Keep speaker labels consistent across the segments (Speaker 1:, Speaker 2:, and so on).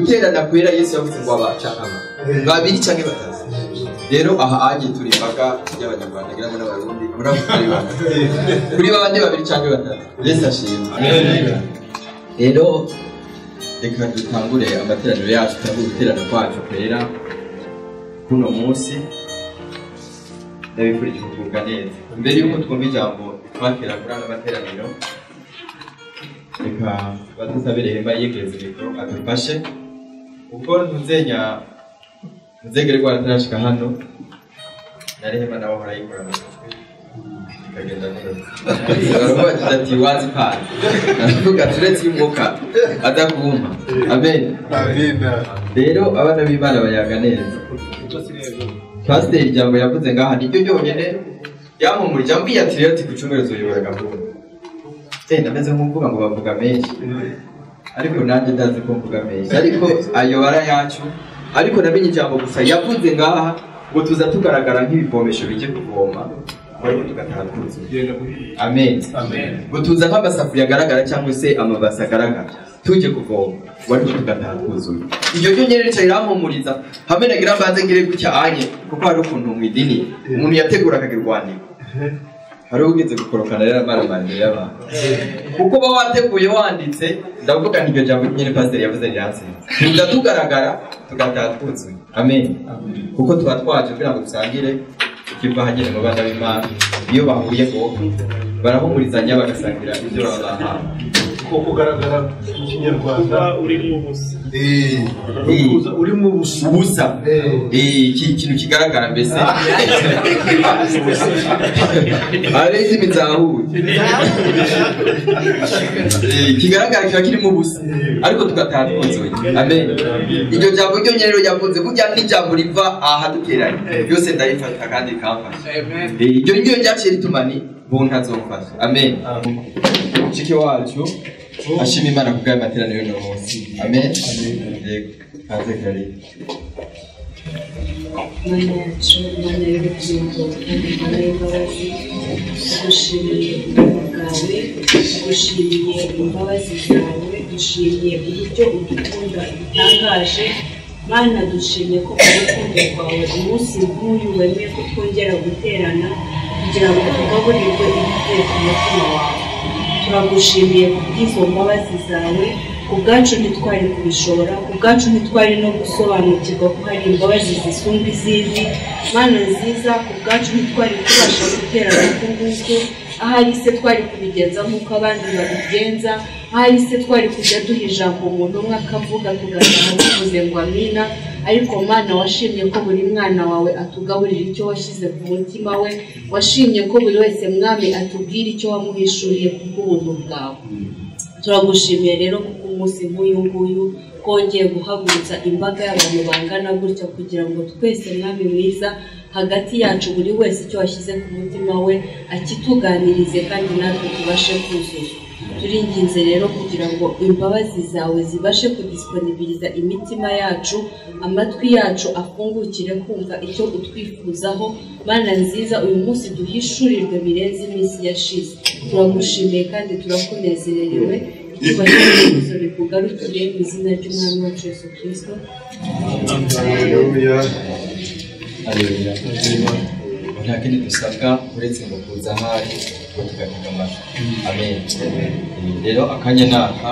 Speaker 1: guterana kwera Yesu yavuze ngo abacakama babiri canke batatu. Rero aha aje turi imbaga y'abanyarwanda ngira ngo n'abarundi muravuga bana kuri babandi babiri canke batatu. Yesu ashimwe. Rero reka dutangure amateraniro yacu kandi guterana kwacu kwera kuno munsi. Ndabifurije kugubwa neza. Mbere yuko twumva ijambo twakira kuri ano materaniro, reka badusabire Hema yegereze mikoro adufashe kuko ntuzegere rwaratarashika hano nari Hema nawe horayikora amatwi ikagenda neza. Baravuga ati wazi pale aravuga turetse y'umwuka adakumva. Amen. Rero abana b'Imana bayaga neza. Pasiteri ijambo yavuze ngaha niryo ryonyene yamumurije ambwiye ati rero tikucumero zoyobora gahunda. Ndameze nk'uvuga ngo bavuga menshi ariko nanjye ndazi ko mvuga menshi ariko ayobara yacu. Ariko namenye ijambo gusa yavuze ngaha ngo tuza tugaragara nk'ibivomesho bije kuvoma ariko tugataha twuzuye. Amen. Ngo tuza nk'amasafuriya agaragara cyangwa se amabasi agaragara tuje kuvoma ariko tugataha twuzuye. Iyo ryo nyene rica irampumuriza hamwe nagira mbanze ngire gutya anye kuko hari ukuntu mu idini umuntu yategura akagirwanira hari ugeze gukorokana rero amaramanje y'abantu kuko ba wateguye wanditse ndavuga n'iryo jambo nyene pastor yavuze ryansinze tuza tugaragara tugataha twuzuye. Amen. Kuko tuba twaje kugira ngo dusangire ikiva hagere mu bana b'Imana iyo bahuye ngo barahumurizanya bagasangira ibyo babaha. Ko kugaragara mu Kinyarwanda uri mu busa uri mu busa iki kintu kigaragara mbese arezi bizahuye kigaragara kiba kiri mu busa ariko tugataha twuzuye. Amen. Iryo jambo ryo nyene yavuze burya n'ijambo riva aha duteranye byose ndabifata kandi kamfasha. Iryo ryo ryaciye ritumani buntu azofasha. Amen. Chike wacu ashima Imana kubwa materaniro no munsi. Amen. Kaze kare
Speaker 2: Mana yacu, Mana y'urukundo, Mana y'imbabazi, dushimiye ubuntu bwawe, dushimiye imbabazi zawe, dushimiye uburyo udukunda bitangaje. Mana dushimiye ko urukundo rwawe umunsi nk'uyu wemeye ko twongera guterana kugira ngo tugaburirwe ibivuye ku mutima wawe. Turagushimiye kubw'izo mbabazi zawe. Ubwacu ntitwari kubishobora, ubwacu ntitwari no gusobanukirwa ko hari imbabazi zisumba izizi. Mana nziza, ubwacu ntitwari kubasha guterana nguko, ahari se twari kubigenza nk'uko abandi babigenza, ahari se twari kujya duha ijambo umuntu umwe akavuga tugataha tuvuze ngo amina. Ariko Mana washimye ko buri mwana wawe atugaburira icyo washyize ku mutima we, washimye ko buri wese mwami atubwira icyo wamuhishuriye kubw'ubuntu bwawe. Turagushimiye rero kuko umunsi nk'uyu nguyu kongeye guhagurutsa imbaga y'abantu bangana gutya kugira ngo twese mwami mwiza hagati yacu buri wese icyo washyize ku mutima we akituganirize kandi natwe tubashe kuzuza. Turinginze rero kugira ngo imbabazi zawe zibashe kudisponibiliza imitima yacu, amatwi yacu afungukire kumva icyo utwifuzaho. Mana nziza, uyu munsi duhishurirwe birenze iminsi yashize. Turagushimiye kandi turakunezererewe. Icyubahiro bikugarukire mu izina ry'Umwami wacu Yesu Kristo.
Speaker 1: Haleluya. Haleluya. Nta kindi dusabwa uretse ngo kuza ahari ngo tugatega amatwi. Amen. Rero akanya naka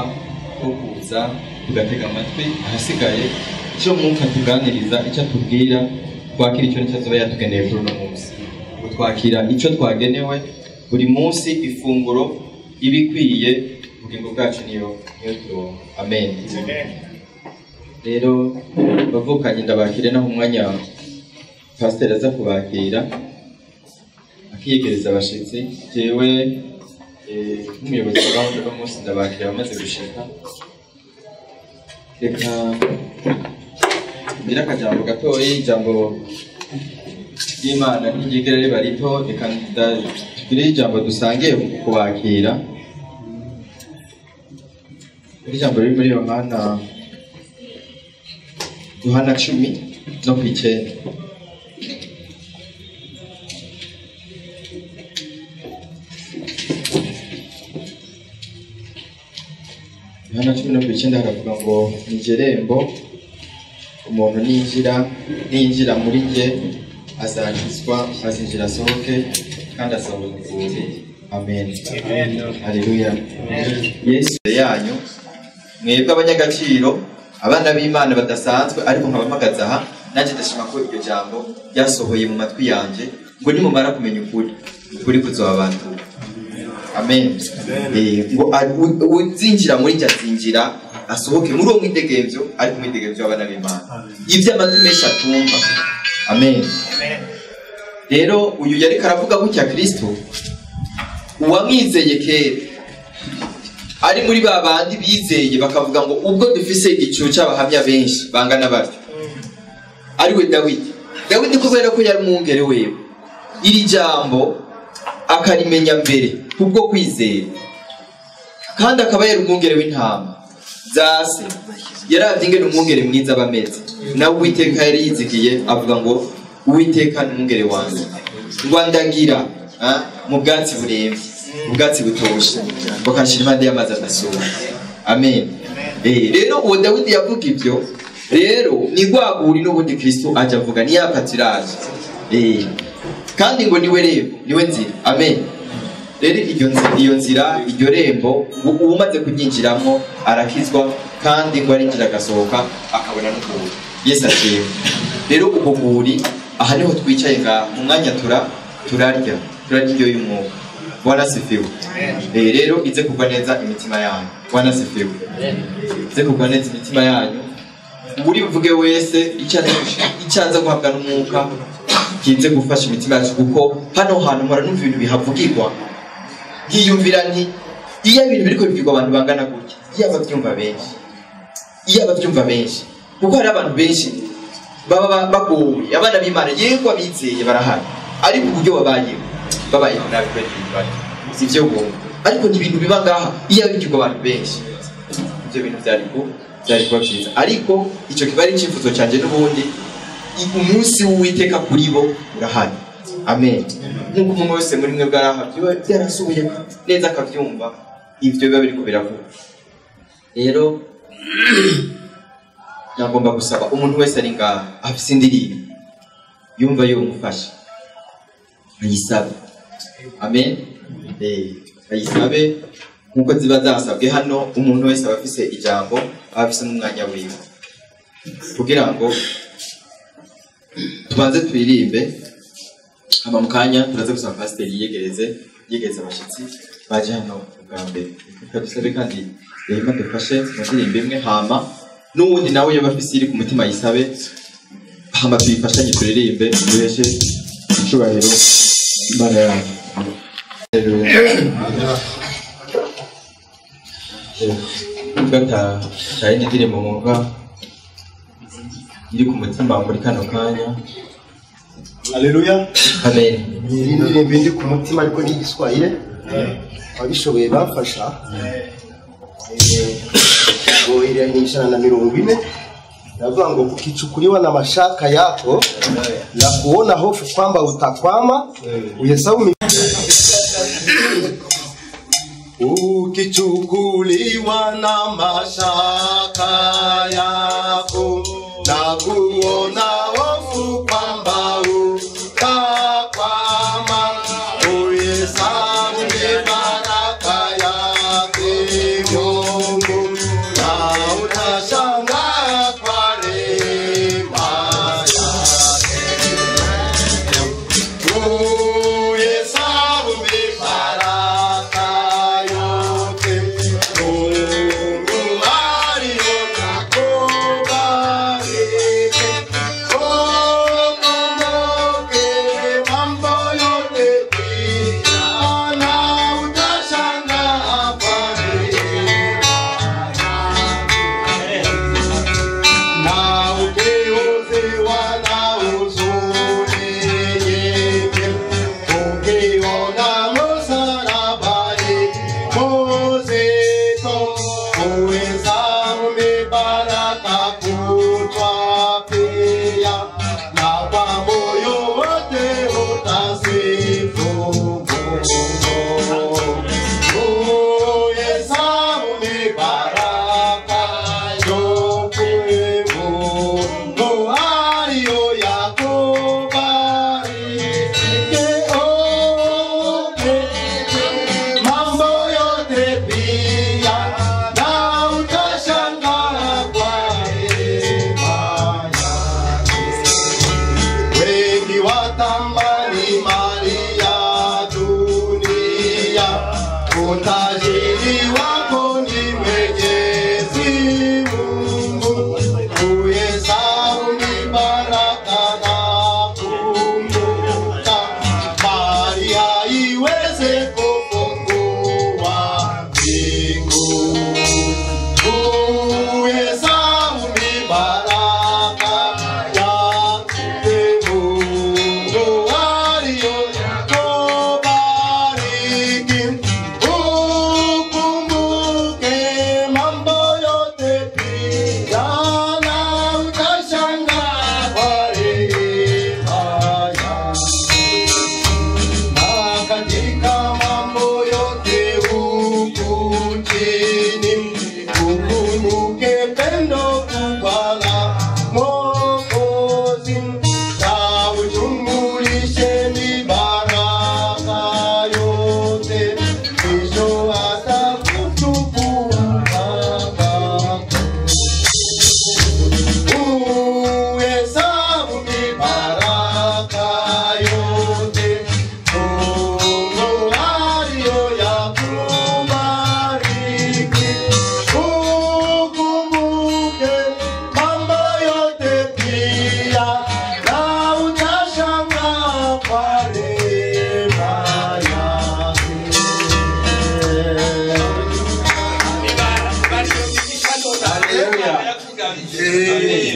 Speaker 1: ko kuza tugatega amatwi, ahasigaye icyo mwumva tuganiriza, icyo atubwira, twakira icyo nicyo azoba yatugeneye kuri uno munsi. Twakira icyo twagenewe buri munsi, ifunguro ibikwiye ubugingo bwacu niyo turonka. Amen. Rero bavukanye ndabakire naho umwanya pasiteri aza kubakira akiyegereza abashitsi. Jewe nk'umuyobozi wa gahunda uno munsi ndabakira bamaze gushika. Reka mbere akajambo gatoya, ijambo ry'Imana ntiryigera riba rito. Reka tugire ijambo dusangiye kubakira. Ijambo riri muri Yohana 10:9. Yohana 10:9 haravuga ngo ni irembo umuntu ninjira muri njye azakizwa, azinjira asohoke kandi asohoka ubwenge. Amen. Haleluya. Yesu yanyu mwebwe abanyagaciro, abana b'Imana badasanzwe, ariko nkabamagaza aha nanjye ndashima ko iryo jambo ryasohoye mu matwi yanjye ngo nimumara kumenya ukuri kuzobabantu. Amen. Ngo uzinjira muri njye azinjira asohoke muri uwo mwidegemvyo, ariko mwidegemvyo w'abana b'Imana, ibyo amatwi menshi atumva. Amen. Rero uyu yari karavuga gutya Kristo uwamwizeye kera ari muri ba bandi bizeye bakavuga ngo ubwo dufise igicu cy'abahamya benshi bangana batyo, ari we Dawidi kubera ko yari umwungere wewe, iri jambo akarimenya mbere kubwo kwizera, kandi akaba yari umwungere w'intama zase, yaravye ingene umwungere mwiza bameze, nawe Uwiteka yari yizigiye avuga ngo Uwiteka ni umwungere wanjye, ngwandagira mu bwatsi buremvye, ubwatsi butoshe, bakanshira impande y'amazi adasuma. Amen. Rero uwo Dawidi yavuga ibyo, rero ni rwaguri n'ubundi Kristo aje avuga ni yapatiraje. Kandi ngo niwe rero, niwe nzira. Amen. Rero iyo nzira, iryo rembo umaze kuryinjiramo arakizwa, kandi ngo arinjira agasohoka akabona n'ukuri. Yesu ashimwe. Rero ubwo buri aha niho twicaye nga mu mwanya turarya indyo y'umwuka. Bwana sifiwe. Rero ize kugwa neza imitima yanyu. Bwana sifiwe. Ize kugwa neza imitima yanyu. Uri buvuge wese icyanza guhabwa n'umwuka kize gufasha imitima yacu, kuko hano hantu mpora numva ibintu bihavugirwa nkiyumvira nti iyo ibintu biriko bivugwa abantu bangana gutya, iyo abavyumva benshi, kuko hari abantu benshi baba bagowe, abana b'Imana yego abizeye barahari, ariko uburyo babayeho nabi kweli sivyo ngo, ariko ni ibintu biba ngaha iyo bivugwa abantu benshi, ibyo bintu byari kuba byiza. Ariko icyo kiba ari icyifuzo cyanjye n'ubundi, umunsi w'Uwiteka kuri bo urahari. Amen. Nk'uko umuntu wese muri mwe bwaraha byarasubiye neza akabyumva, ibyo biba biri kubiravuga. Rero nagomba gusaba umuntu wese ari ngaha afise indirimbo yumva yomufasha ayisabe. Amen. Ayisabe nkuko ziba zasabwe hano. Umuntu wese aba afise ijambo, aba afise n'umwanya wiwe, kugira ngo tubanze turirimbe, hama mu kanya turaza gusaba pasiteri yiyegereze abashyitsi baje hano bwa mbere. Dusabe kandi rehema dufashe mu ndirimbo imwe, hama n'uwundi nawe yaba afise iri ku mutima yisabe, hama tuyifashanye turirimbe, duheshe icubahiro Imana yacu. Gata indirimbo mwumva iri ku mutima muri kano kanya.
Speaker 3: Haleluya.
Speaker 1: Amen.
Speaker 3: Indirimbo iri ku mutima ariko ni Igiswahili, abishoboye bafasha ngo ile ni 140. Navuga ngo ukichukuliwa na mashaka yako na kuona hofu kwamba utakwama, uhesabu ukichukuliwa na mashaka yako na kuona hofu kwamba utakwama, uhesabu baraka yake Mungu na utashangaa kwa rehema yake. Uhesabu baraka yote Mungu aliyokubariki. unatambani mali ya dunia, utajiri wako ni Mwenyezi Mungu, uhesabu ni baraka na kumbuka, mali haiwezi kufungua mbingu. Uhesabu ni baraka yake Mungu aliyokubariki. Ukumbuke mambo yote pia na utashangaa kwa rehema yake. Na katika mambo yote huku chini, ukumbuke pendo kubwa la Mwokozi, na ujumulishe mibaraka yote, mwisho atakuchukua Baba. Uhesabu mibaraka yote Mungu aliyoyakubariki. Ukumbuke mambo yote pia na utashangaa kwa neema yake.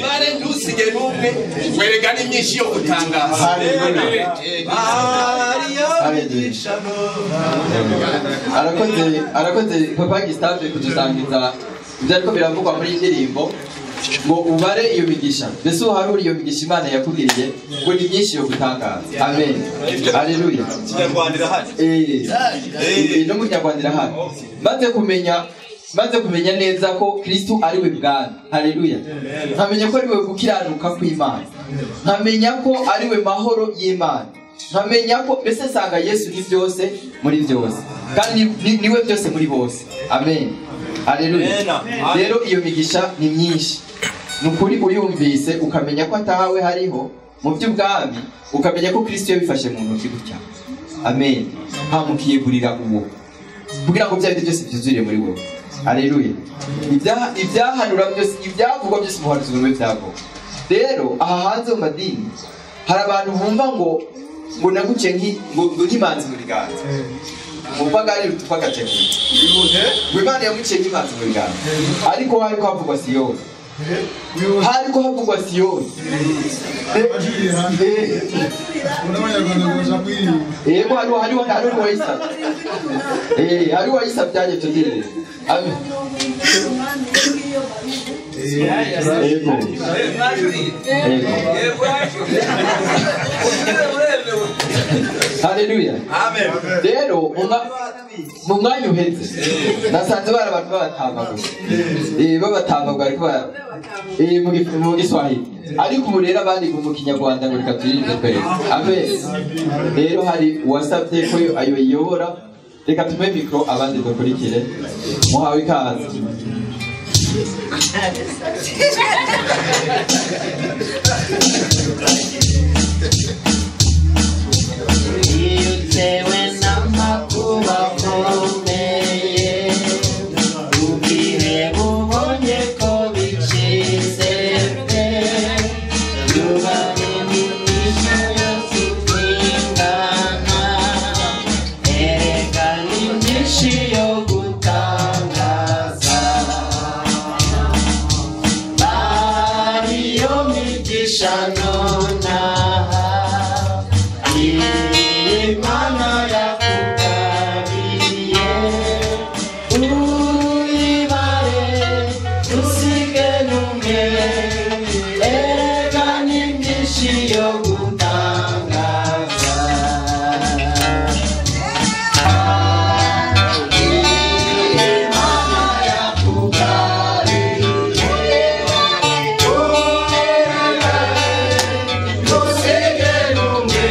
Speaker 4: Bare ntusige n'umwe werekana imyinshi yo gutangaza.
Speaker 1: arakoze papa Gustave kudusangiza ibyo ariko biravugwa muri iyi ndirimbo ngo ubare iyo migisha. Mbese uharura iyo migisha Imana yakugiriye ngo ni myinshi yo gutangaza. Amen, haleluya. No mu Kinyarwanda irahari. Maze kumenya neza ko Kristo ari we bwana, haleluya, nkamenya ko ari we gukiranuka kw'Imana, nkamenya ko ari we mahoro y'Imana, nkamenya ko mbese sanga Yesu ni byose muri byose kandi niwe byose muri bose. Amen, haleluya. Rero iyo migisha ni myinshi, nukuri uyumvise ukamenya ko atahawe hariho mu by'ubwami, ukamenya ko Kristo yabifashe mu ntoki gutya. Amen, hamukiyegurira uwo kugira ngo byari byose byuzure muri wowe. Haleluya. Ibyahanura byose, ibyavugwa byose muhanuzi muri byago. Rero aha hanze mu madini hari abantu bumva ngo naguce nk'imanzi muri ganza. Mupagani rutupagace ki. Wimana yamuciye nk'imanzi muri ganza. Ariko hariko havugwa Siyoni. Hariko havugwa Siyoni. Yego hariho wayisa. Hariho wayisa byaje tudire. Amen. Haleluya. Amen. Rero mu mwanya uheze nasanze bari abantu babatanga ariko mu Giswahili, ariko ubu rero abandi mu Kinyarwanda ngo reka turinde twese. Amen. Rero hari uwasabye ko ayo yiyobora, reka tume mikro abandi dukurikire. Muhawe ikaze.
Speaker 5: Utewe n'amakuba akomeye, ubwire bubonye ko bicitse pe, yubane n'imigisha yose utingana, erekana imyinshi yo gutangaza, bariyo migisha nonaha, Imana yakugariye, uyibare usige numwe, erekana imyinshi yo gutangaza. Imana yakugariye, usige numwe,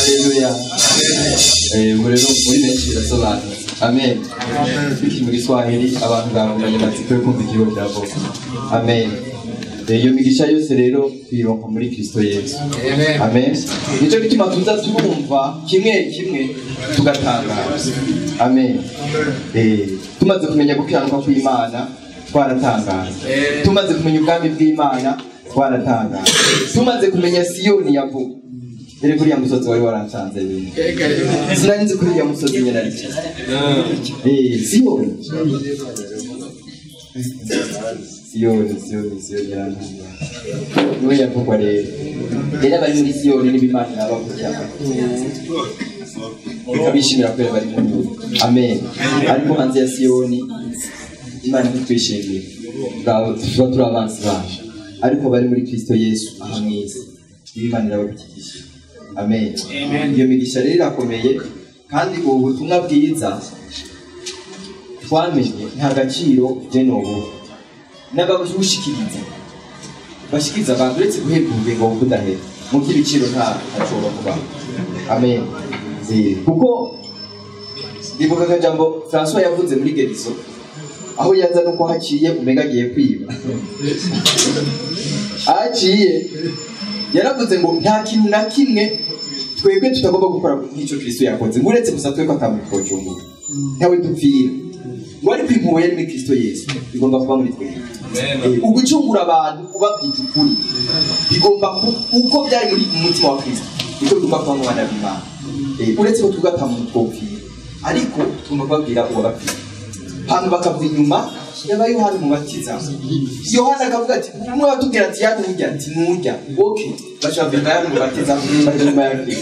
Speaker 1: Haleluya. Ubu rero muri benshi birasobanutse. Amen. Biki mu Giswahili abantu bamenya bati twe kumva ikigo cya Bobo. Amen. Iyo migisha yose rero twironka muri Kristo Yesu. Amen. Nicyo gituma tuza turumva kimwe kimwe tugatangara. Amen. Tumaze kumenya gukiranuka kw'Imana twaratangara. Tumaze kumenya ubwami bw'Imana twaratangara. Tumaze kumenya Siyoni yavuga. Ere kuri ya musozi wari waransanze bindi. Sinanzi kuri ya musozi nyene ari. Siyoni. Siyoni yarangiye. Niwe yavugwa rero. Rero abari muri Siyoni n'ibimana n'abakurikirana. Bikabishimira kwera bari muri yo. Amen. Ariko hanze ya Siyoni Imana ntitwishimiye. Tuba turi abansi bacu. Ariko bari muri Kristo Yesu aha mwisi. Imana irabakigisha. Amen. Iyo migisha rero irakomeye kandi ubu butumwa bwiza twamenye nta gaciro je n'ubu n'ababushikiriza bashikiriza abantu uretse guhebwa ngo kudahera mu by'ibiciro nta ashobora kuba. Amen. Kuko ndibuka akajambo François yavuze muri Gerizo aho yaza nuko haciye umega agiye kwiba aciye yaravuze ngo nta kintu na kimwe twebwe tutagomba gukora nk'icyo Kristo yakoze uretse gusa twebwe atamukocungura ntawe dupfira ngo ariko impuhwe yari muri Kristo Yesu igomba kuba muri twebwe. Ugucungura abantu ubabwira ukuri bigomba uko byari muri umutima wa Kristo niko bigomba kuba mu bana b'Imana. Uretse ko tugatamukopfira ariko tugomba kubabwira uwabapfira hano bakava inyuma yaba Yohana umubatiza. Yohana akavuga ati umwe watubwira ati yakurya ati nurya okay bashavika Yohana umubatiza nyuma yake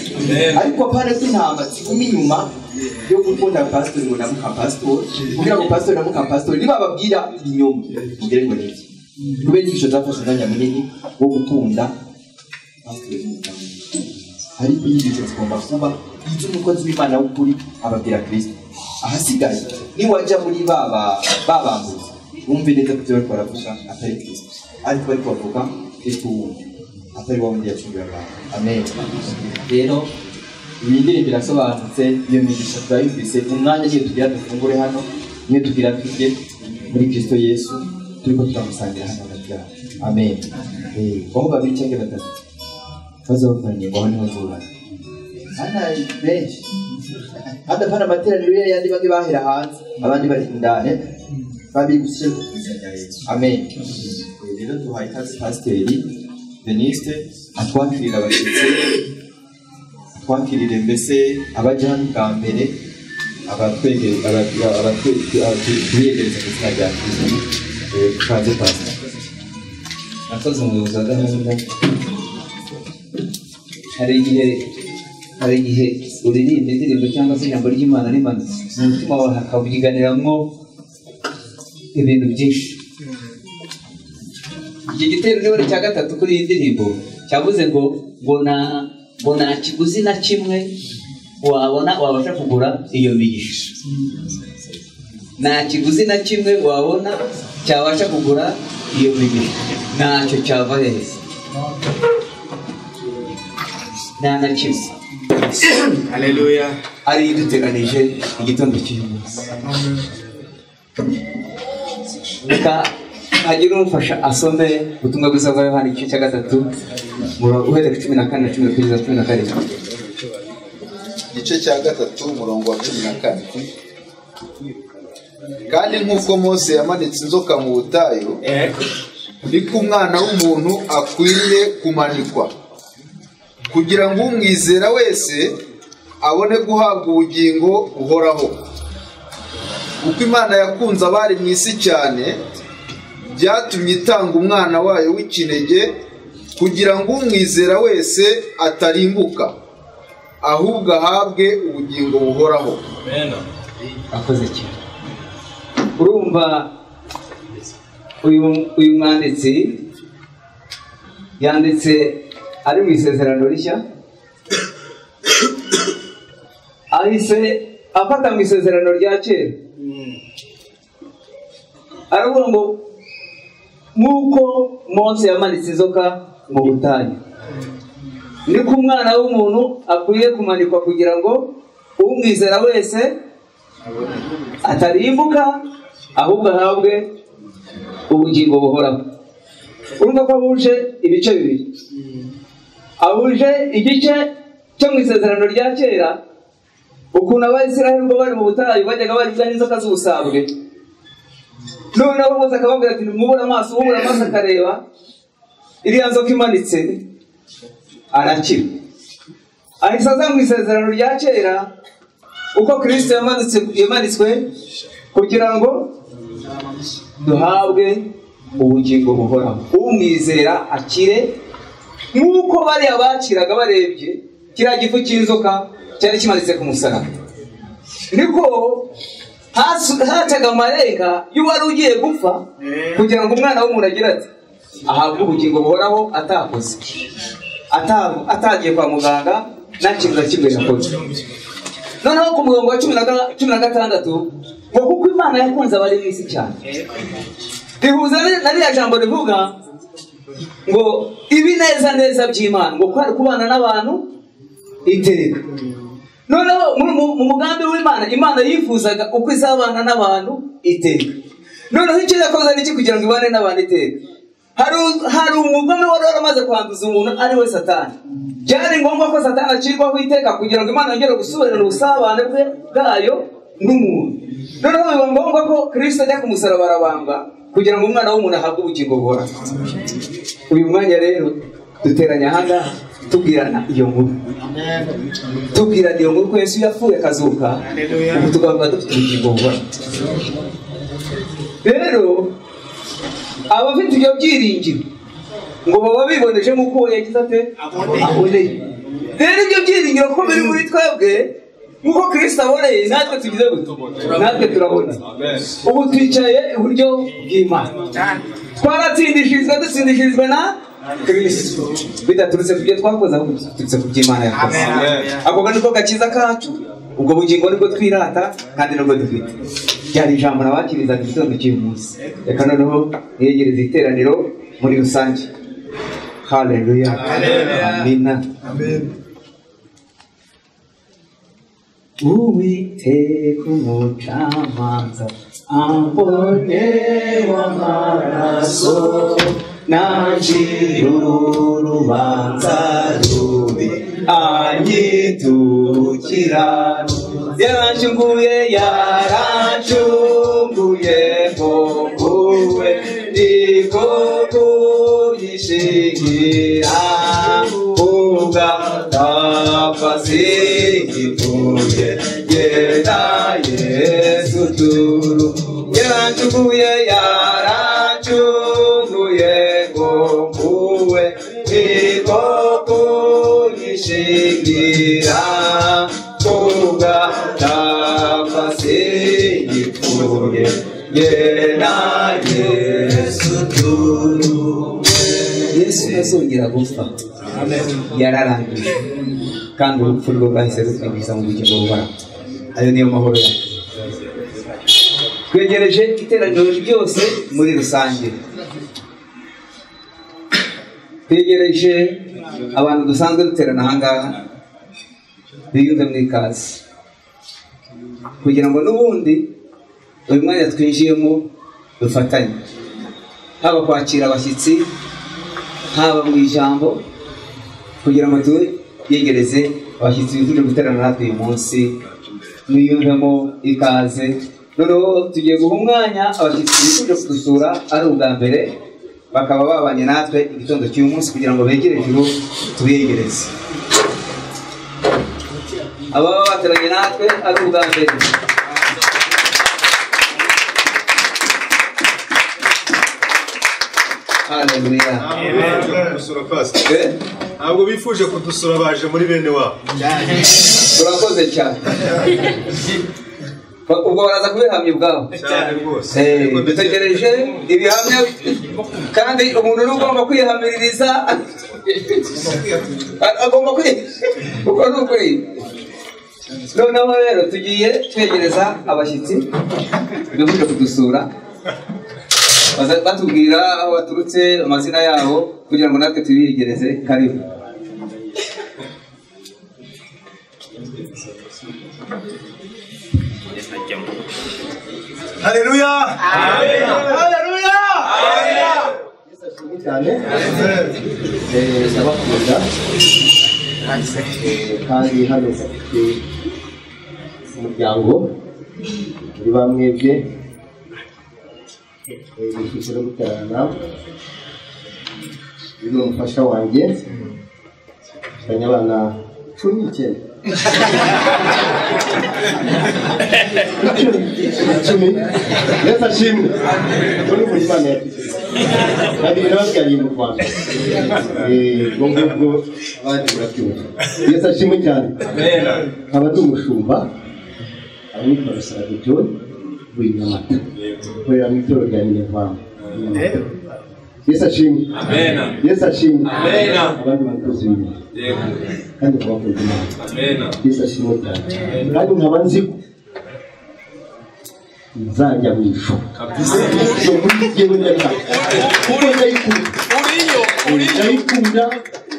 Speaker 1: ariko apana kw'intama ziguma inyuma yo gukunda pastor ngo namuka pastor kugira ngo pastor namuka pastor niba babwira inyuma ngire ngo niki kubera igisho zafashe nanya munini wo gukunda pastor ariko igisho zigomba kuba icyo umukozi w'Imana w'ukuri ababwira Kristo. Ahasigaye ni wajya muri babambuza wumve neza ko byo baravuga atari Kristo ariko bari kuvuga Kristo atari wowe ndi yacungira abantu. Amen. Rero ibindi birasobanutse iyo migisha turayumvise umwanya niyo tugira dufungure hano niyo tugira tujye muri Kristo Yesu turiko turamusangira hano hagati yacu. Amen. Aho babiri cyangwa batatu bazovanye ngo hano bazobana hana benshi hada pana materaniro yandi bage bahera hanze abandi bari indane babiri gushyira ku izina Yesu. Amen. Rero duhaye kazi pasiteri Deniste atwakirira abashyitsi twakirire mbese abajya hano bwa mbere abatwegereza mu izina rya Kristo. Tukaze pasiteri akoze umuyobozi wa gahunda.
Speaker 6: hari igihe uririmba indirimbo cyangwa se ijambo ry'Imana rimanutse mu mutima wawe hakabyiganiramo ibintu byinshi. Iki gitero rero cya gatatu kuri iyi ndirimbo cyavuze ngo nta kiguzi na kimwe wabasha kugura iyo migisha. Nta kiguzi na kimwe wabona cyabasha kugura iyo migisha. Ntacyo cyava heza. Nta na kimwe.
Speaker 4: Haleluya.
Speaker 6: Ari duteganije igitondo cy'umunsi. Reka hagire umufasha asome ubutumwa bwiza bwa Yohana igice cya gatatu uhereye ku 14 na 17.
Speaker 7: Igice cya gatatu umurongo wa 14. Kandi nk'uko Mose yamanitse inzoka mu butayu niko umwana w'umuntu akwiriye kumanikwa kugira ngo umwizera wese abone guhabwa ubugingo buhoraho. Kuko Imana yakunze abari mu isi cyane byatumye itanga umwana wayo w'ikinege kugira ngo umwizera wese atarimbuka ahubwo ahabwe ubugingo buhoraho.
Speaker 4: Amen.
Speaker 6: Akoze cyane. Urumva uyu mwanditsi yanditse ari mu isezerano rishya ahise afata mu isezerano rya kera aravuga ngo nk'uko Mose yamanitse inzoka mu butayu niko umwana w'umuntu akwiye kumanikwa kugira ngo umwizera wese atarimbuka ahubwo ahabwe ubugingo buhoraho. Urumva ko ahuje ibice bibiri, ahuje igice cyo mu isezerano rya kera, ukuntu Abayisiraheli ngo bari mu butayu bajyaga baribwa n'inzoka z'ubusabwe, noneho bose akababwira ati mubura amaso akareba iriya nzoka imanitse arakira. Ahise aza mu isezerano rya kera uko Kristo yamanitswe kugira ngo duhabwe ubugingo buhoraho, umwizera akire nk'uko bariya bakiraga barebye kiriya gifu cy'inzoka cyari kimanitse ku musaraba. Niko hacaga amarenga y'uwari ugiye gupfa kugira ngo umwana w'umuntu agire ati ahabwe ubugingo buhoraho atakoze, atagiye kwa muganga nta kintu na kimwe yakoze. Noneho ku murongo wa 16 ngo kuko Imana yakunze abari mu isi cyane, rihuza na ririya jambo rivuga ngo ibineza by'Imana ngo kwari kubana n'abantu iteka. Noneho mu mugambi w'Imana, Imana yifuzaga uko izabana n'abantu iteka. Noneho icyo yakoze n'iki kugira ngo ibane n'abantu iteka? Hari umugome wari waramaze kwanduza umuntu ari we Satani. Byari ngombwa ko Satani acirwaho iteka kugira ngo Imana yongere gusubirana ubusabane bwayo n'umuntu. Noneho biba ngombwa ko Kristo ajya ku musaraba arabambwa kugira ngo umwana w'umuntu ahabwe ubugingo buhoraho. Uyu mwanya rero duteranya ahangaha tubwirana iyo nkuru, tubwirana iyo nkuru ko Yesu yapfuye akazuka, ubu tukavuga dufite ubugingo buhoraho. Rero abafite ibyo byiringiro ngo baba biboneje nk'uko yagize ate aboneye. Rero ibyo byiringiro ko biri muri twebwe nk'uko Kristo aboneye, natwe tugize gute? Natwe turabona. Ubu twicaye iburyo bw'Imana, dutsindishirizwe na Kristo, bidaturutse ku byo twakoze ahubwo biturutse ku by'Imana yakoze. Ako niko gakiza kacu, ubwo bugingo nibwo twirata kandi nibwo dufite. Byari ijambo nabakirizaga igitondo cy'uyu munsi. Reka noneho niyegereze iteraniro muri rusange. Haleluya, amina. Uwiteka umucamanza ambonewa amaraso, nancira urubanza rubi anyitukira. Yaracunguye mpuwe niko kuyishingira, ugapfa singipfuye yenda Yesu turu. Yaracunguye mpuwe niko kuyishingira, ugapfa singipfuye yenda Yesu turu. Yesu ntazongera gupfa, yararangije kandi urupfu rwo bwahise rutwinjiza mu bugingo buhoraho. Ayo niyo mahoro yacu. Twegereje iteraniro ryose muri rusange, twegereje abantu dusanzwe duterana ahangaha biyumve mu ikaze, kugira ngo n'ubundi uyu mwanya twinjiyemo dufatanye, haba kwakira abashyitsi, haba mu ijambo, kugira ngo tuyegereze abashyitsi bituje guterana natwe uyu munsi, mwiyumvemo ikaze. Noneho tugiye guha umwanya abashyitsi bituje kudusura ari ubwa mbere, bakaba babanye natwe igitondo cy'uyu munsi kugira ngo begere ijuru tubiyegereze. Ababa bateranye natwe ari ubwa mbere, haleluya.
Speaker 8: Ntabwo bifuje kudusura, baje muri bene wabo.
Speaker 6: Turakoze cyane. Ubwo baraza kubihamya ubwabo
Speaker 8: cyane rwose.
Speaker 6: Dutegereje ibihamya, kandi umuntu ugomba kwihamiririza agomba uko ni ukuri. Noneho rero tugiye twegereza abashyitsi bifuje kudusura, batubwira aho baturutse, amazina yabo, kugira ngo natwe tubiyegereze. Karibu.
Speaker 8: Haleluya! Haleluya!
Speaker 3: cyane ndabakunda kandi hano bafite umuryango muri bamwebwe bifite no gutarana uyu ni umufasha wanjye mfitanye abana 19 Yesu ashimwe kuri buri Imana yacu kandi n'ababyariye mu Rwanda ubwo abandi murabyumva Yesu ashimwe cyane nkaba ndi umushumba abitwa Rusarado John w'Inyamata ukorera mu itorero rya Nyamvamba Yesu ashimwe Yesu ashimwe abandi bakozi b'Imana kandi bakunda Imana Yesu ashimwe cyane kandi nkaba nzi nzajya mu ijuru yo muri jyewe ndayikunda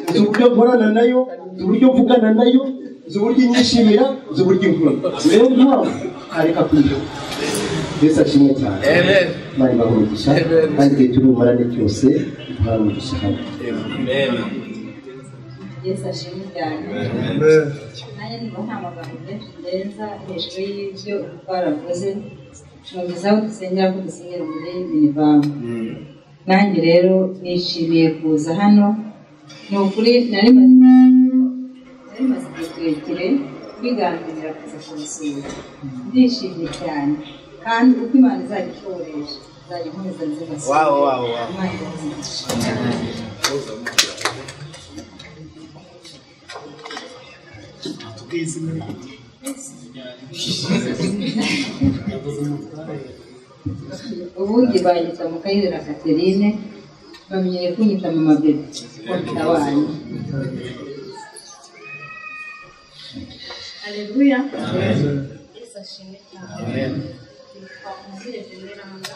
Speaker 3: uzi uburyo nkorana nayo uzi uburyo mvugana nayo uzi uburyo inyishimira uzi uburyo inkunda niyo mpamvu areka kwiga Yesu ashimwe cyane Imana ibahe umugisha kandi igihe turi bumarane cyose duhana umugisha hamwe
Speaker 2: Yesu ashimwe cyane nanjye niba nta magambo menshi ndenza hejuru y'ibyo twaravuze tunagezaho dusengera ko dusengera muri Minivamba nanjye rero nishimiye kuza hano ni ukuri nari maze igihe kirekire biganirira kuza kumusura ndishimye cyane kandi uko Imana izajya ikoresha izajya inkomeza nziza Imana izazigisha ubundi banyita Mukayirera Catherine bamenyeye kunyita mama bebe wanyu
Speaker 9: Haleluya Yesu ashimwe cyane twamuhire Veneranda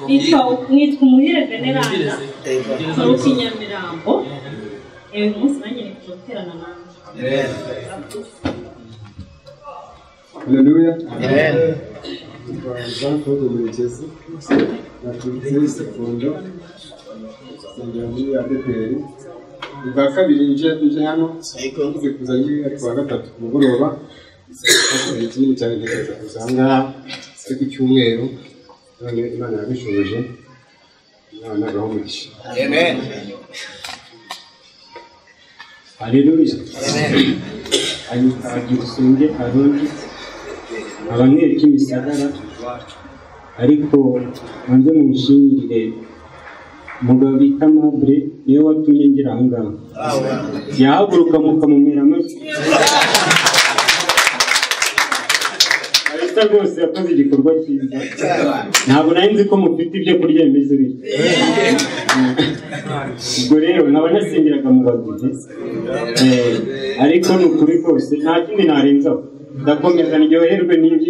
Speaker 9: nitwa Umuhire Veneranda Saruki Nyamirambo uyu munsi nanjye ni guterana nawe
Speaker 10: Haleluya Jean Claude Murekezi naturutse Sekondo sengera muri ADPR ubwa kabiri nje hano ngize kuza nyine kwa gatatu ku mugoroba ikindi cyane ntekereza kuzanga ku cyumweru none Imana yabishoboje Imana agaho umugisha
Speaker 5: Amen
Speaker 10: Haleluya Agisunge Aroni abanyere kimisagara ariko manze mwishingire umugabo bita Mabure niyo watumye ngira aho ngaho yahaguruka mukamumira amashyi ariko rwose yakoze igikorwa cyiza ntabwo nari nzi ko mufite ibyo kurya bimeze bityo ubwo rero nkaba nasengeraga mu baguzi ariko ni ukuri rwose nta kindi narenzaho ndakomeza ndyoherwe n'ibi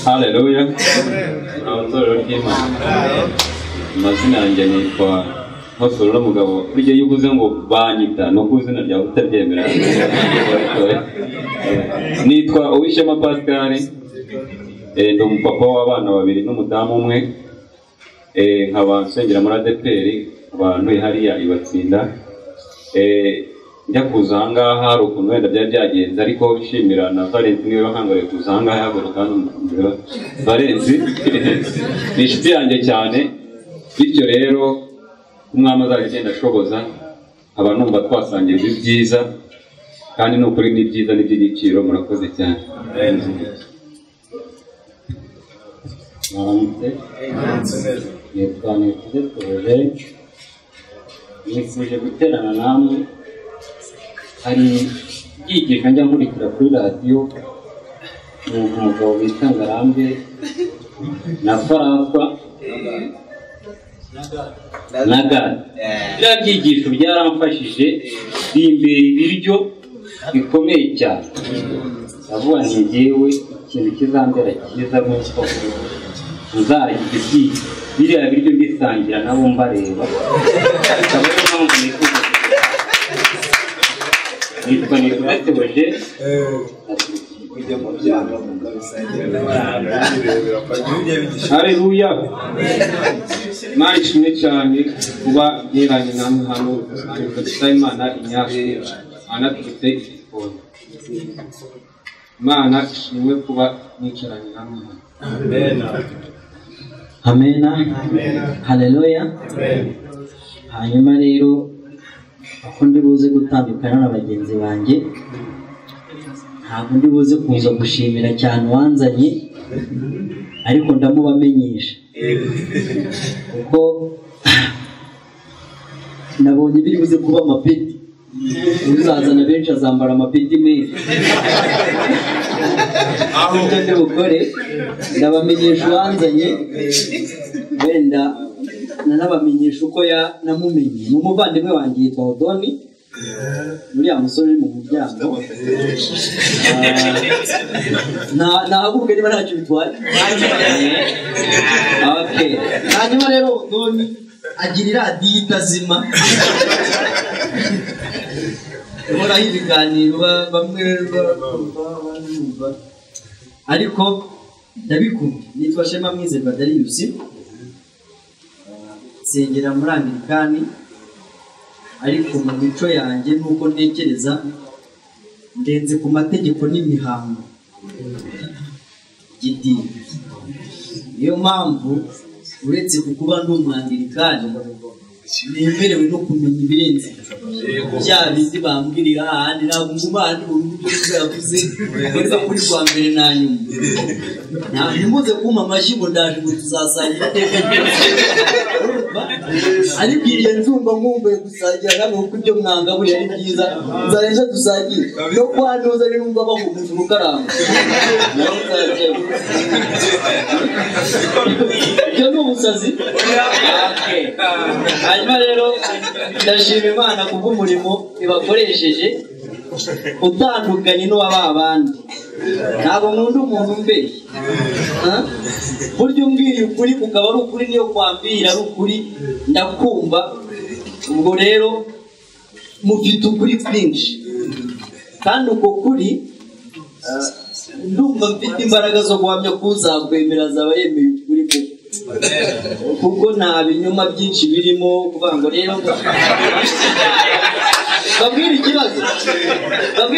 Speaker 11: Haleluya Abatorero ry'Imana amazina yanjye nitwa Nkosorora Mugabo buryo iyo uvuze ngo banyita no ku izina ryawe utaryemera nitwa Uwishema Pascal ndi umupapa w'abana babiri n'umudamu umwe nkaba nsengera muri ADPR abantu hariya ibatsinda njya kuza aha ngaha hari ukuntu wenda byari byagenze ariko nshimira na Valence niwe wahangaye kuza aha ngaha yahaguruka Valence ni inshuti yanjye cyane bityo rero umwami azagenda ashoboza aba numva twasangiye ibyiza kandi ni ukuri n'ibyiza n'iby'igiciro murakoze cyane nitwa Nikuze Proje nifuje guterana namwe hari ibyigisho njya nkurikira kuri radiyo umugabo bita Ngarambe na Farafwa na Gad biriya byigisho byaramfashije bimbera ibiryo bikomeye cyane ndavuga nti njyewe ikintu kizambera cyiza nk'uko uzarya igiti biriya biryo mbisangira nabo mbareba akaba ariyo mpamvu nifuza nitwa Tewoje Haleluya. Imana ishimwe cyane kuba yeranye namwe hano dufite Imana inyashe anaturutse igikoni. Imana ishimwe kuba nicaranye namwe hano.
Speaker 12: Amena. Haleluya. Hanyuma rero ako ndi buze gutandukana na bagenzi banjye, ntabwo ndi buze kuza gushimira cyane uwanzanye, ariko ndamubamenyesha kuko nabonye biri buze kuba amapeti. Uzazana benshi azambara amapeti menshi. Aho ndi bukore ndabamenyesha uwanzanye, wenda nanabamenyesha uko namumenye. Ni umuvandimwe wanjye yitwa Odoni, uriya musore uri mu muryango. Nahaguruke niba ntacyo bitwaye. Hanyuma rero Odoni agira iradiyo itazima, ihoraho ibiganiro bamwe bumva, ariko ndabikunda. Nitwa Shema Mwizerwa Darius, nsengera muri Anglikani, ariko mu mico yanjye nuko ntekereza ndenze ku mategeko n'imihango y'idini. Niyo mpamvu uretse kuba ndi umwanglikani nemerewe no kumenya ibirenze bya bindi bambwirira ahandi. Ntabwo ngumana uburyo bwose yavuze uretse kuri kwa mbere na nyuma. Ntimuze kumpa amashyi ngo ndaje ngo tuzasangira iteka ryose, ariko igihe nzumva nkumbuye gusangira namwe kuko ibyo mwangaburiye ari byiza, nzarenza dusangire no kwantuza ari numva bahumuje urukaramba. Ibyo ni ubusazi. Hanyuma rero ndashima Imana kubw'umurimo ibakoresheje utandukanye n'uwaba abandi. Ntabwo nkunda umuntu mbeshya. Burya umbwiye ukuri ukaba ari ukuri, niyo kwambira ari ukuri ndakumva. Ubwo rero mufite ukuri kwinshi, kandi uko kuri ndumva mfite imbaraga zo guhamya ko uzakwemera azaba yemeye ukuri kuko nta binyoma byinshi birimo. Kuvuga ngo rero babwire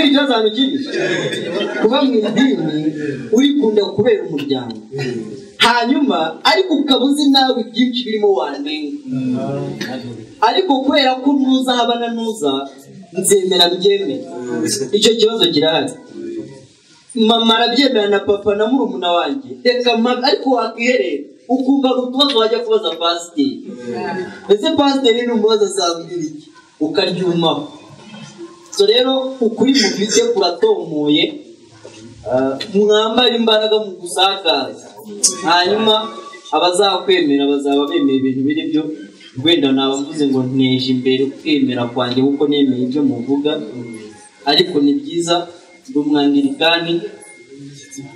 Speaker 12: ikibazo hano kiri kuba mu idini urikunda kubera umuryango, hanyuma ariko ukaba uzi nawe byinshi birimo wanenga, ariko kubera ko ntuzabana nuza nzemera byemera. Icyo kibazo kirahari. Mama arabyemera na papa na murumuna wanjye, reka ariko wakwiherera ukumva utubazo wajya kubaza pasiteri. Ese pasiteri n'umubazo azambwira iki? Ukaryumaho. So rero ukuri mufite kuratomoye, mwambara imbaraga mu gusakaza, hanyuma abazakwemera bazaba bemeye ibintu biri byo. Wenda nabavuze ngo nteje imbere kwemera kwanjye kuko nemeye ibyo muvuga, ariko ni byiza ndi umwanglikani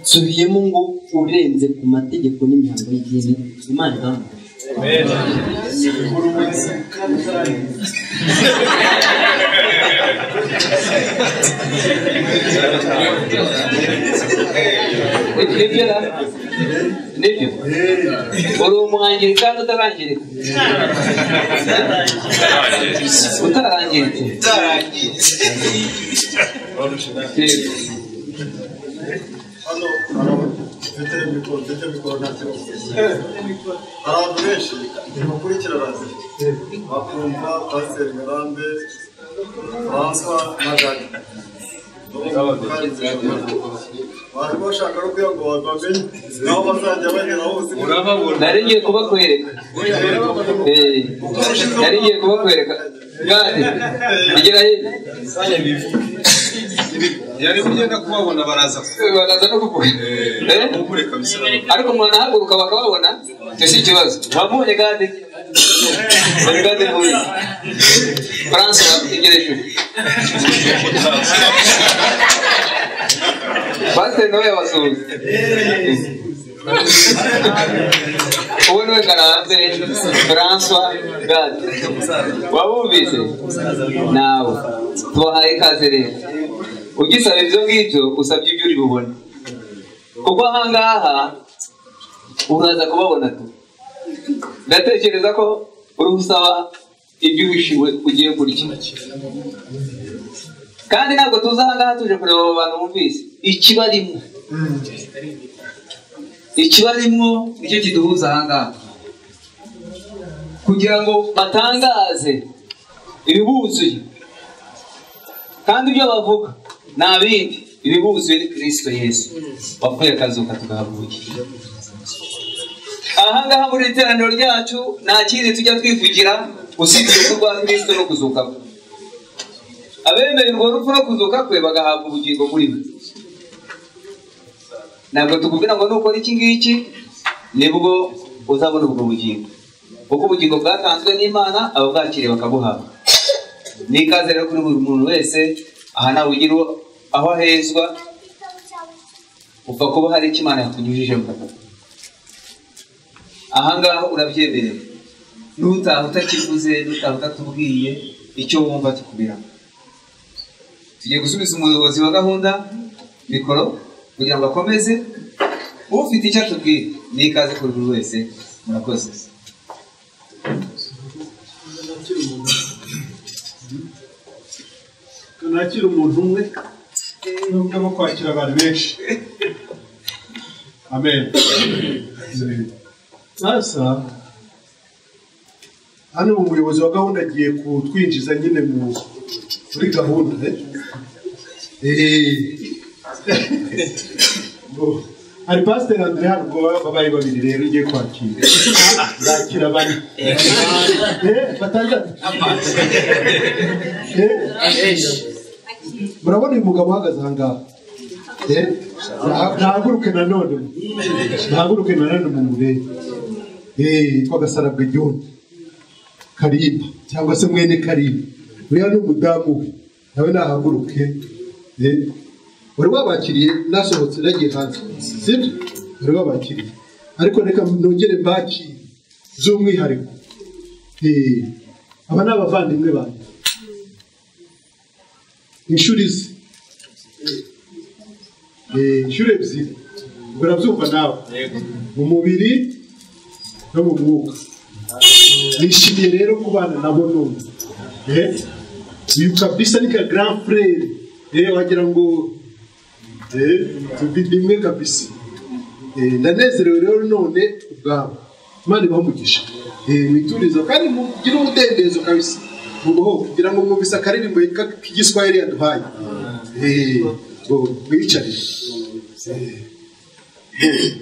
Speaker 12: nsubiyemo ngo urenze ku mategeko n'imihango y'idini. Imana idamu.
Speaker 6: Nibyo uri umwanglikani utarangirika,
Speaker 10: mfite mikoro nta kibazo. Hari abantu benshi bakurikira radiyo bakumva Pasiteri Ngarambe, François na Gadi. Bari bashaka no kugira ngo bamenye naho bazajya bagera hose.
Speaker 6: Nari ngiye kubakwereka. Nari ngiye kubakwereka. Gadi igera he?
Speaker 10: Yari kugenda kubabona baraza
Speaker 6: no kuvuga. Ariko umuntu ahaguruka bakababona, icyo si ikibazo. Wamubonye Gadi? Gadi muri France igereje. Pasiteri nawe yabasuhuza. Ubu niwe Ngarambe François Gade. Wabumvise? Nawe. Tubahaye ikaze rero. Ugisaba ibyo ngibyo usabye ibyo uri bubone. Kuko ahangaha uraza kubabona tu. Ndatekereza ko uri gusaba ibyo wishiwe ugiye kurya. Kandi ntabwo tuza ahangaha tuje kureba abantu bumvise ikibarimo. Ikibarimo nicyo kiduhuza ahangaha kugira ngo batangaze ibibuzuye kandi ibyo bavuga nta bindi ibibuzuye ni Kristo Yesu wapfuye akazuka tugahabuye. Ahangaha muri iteraniro ryacu nta kindi tujya twivugira usibye urupfu rwa Kristo no kuzuka kwe. Abemeye urwo rupfu no kuzuka kwe bagahabwa ubugingo muri we. Ntabwo tukubwira ngo nukora iki ngiki nibwo uzabona ubwo bugingo. Ubwo bugingo bwatanzwe n'Imana abo bwakiriye bakabuhabwa. Ni ikaze rero kuri buri muntu wese aha nawe ugira aho ahezwa upfa kuba hari icyo Imana yakunyujijemo. Ahangaha urabyemerewe. Nutaha utakivuze, nutaha utatubwiye icyo wumva tukubiramo. Tugiye gusubiza umuyobozi wa gahunda mikoro kugira ngo akomeze. Ufite icyo atubwira ni ikaze kuri buri wese. Murakoze.
Speaker 10: Kanakira umuntu umwe nubwo kwakira abantu benshi. Amen. Sasa hano umuyobozi wa gahunda agiye kutwinjiza nyine muri gahunda hari Pasiteri Andre hano babaye babiri rero ugiye kwakira ndakira bane batandatu. Murabona uyu mugabo uhagaze ahangaha ntahaguruke nanone mu murenge yitwa Gasarabwe John Karimba cyangwa se mwene Karimba. Uriya ni umudamu we nawe nahaguruke. Wari wabakiriye nasohotse nagiye hanze sibyo? Wari wabakiriye ariko reka nongere mbakire z'umwihariko. Aba ni abavandimwe banjye inshuro izi inshuro ebyiri urabyumva nawe mu mubiri no mu mwuka. Nishimiye rero kubana nabo none. Uyu kabisa ni ka grand frère wagira ngo tubidimwe kabisa. Ndanezerewe rero none ubwabo. Imana ibamugisha miturizo kandi mugira umudendezo kabisa muboho kugira ngo mwumvise akaririmbo k'igiswahili yaduhaye. Mwicare.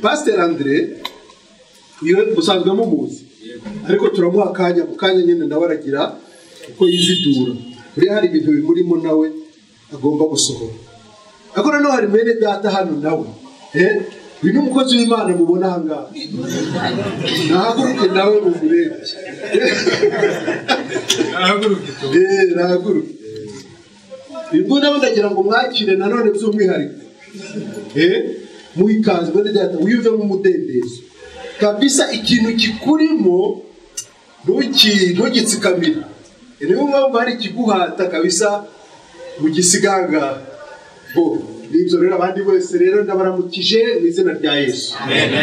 Speaker 10: Pasiteri Andre iyo musanzwe mumuzi ariko turamuha akanya mu kanya nyine nawe aragira uko yizidura. Buriya hari ibintu bimurimo nawe agomba gusohora. Ariko noneho hari mwene data hano nawe uyu ni umukozi w'Imana mubona ahangaha. Nahaguruke nawe mu murenge. Nahaguruke. Ibwo nawe ndagira ngo mwakire nanone by'umwihariko. Muhikaze mwene data wiyumve mu mudendezo kabisa. Ikintu kikurimo ntugitsikamira. Niyo mpamvu hari ikiguhata kabisa mugisiganga. Nibyo rero abandi bose rero ndabaramukije mu izina rya Yesu.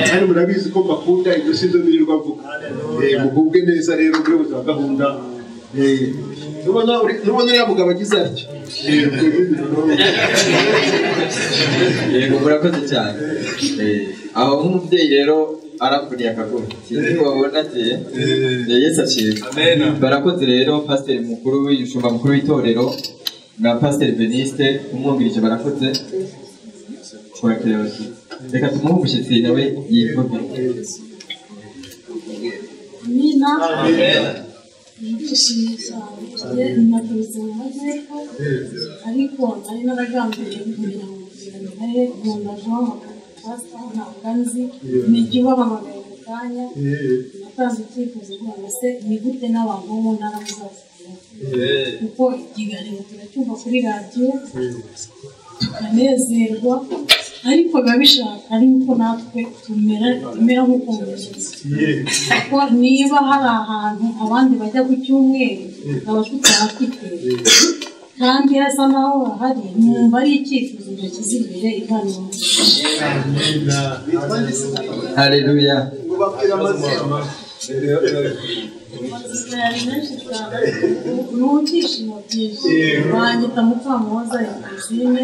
Speaker 10: Kandi murabizi ko mbakunda ibyo sinzo birirwa mvuga. Mugubwe neza rero umuyobozi wa gahunda. Nubona uriya mugabo agize atya.
Speaker 1: Yego murakoze cyane. Aho nk'umubyeyi rero arapfuniye akaguru. Sinzi wabona ati Yesu ashimwe. Barakoze rero Pasiteri mukuru w'umushumba mukuru w'itorero na Pasiteri Beniste umwungirije barakoze. Reka tumuhe umushyitsi nawe yivuge.
Speaker 13: Amina. Nishimiye cyane ninakoze mu majyepfo ariko nari naragambiriye kugira ngo ngire nkunda guhamagara pasita ntabwo nzi nijya ubahamagaye mu kanya natanze icyifuzo kugira se ni gute n'abantu bo mu ntara muzasigaye kuko ikiganiro turacyumva kuri radiyo tukanezerwa ariko biba bishaka yuko natwe tumera nk'uko umuyobozi kuko niba hari ahantu abandi bajya ku cyumweru tukaba tutahafite kandi hasa naho hahari mwumva ari icyifuzo dushyize imbere Imana
Speaker 1: haleluya
Speaker 13: n'utishimo byinshi banyita Mukamuhoza Eugene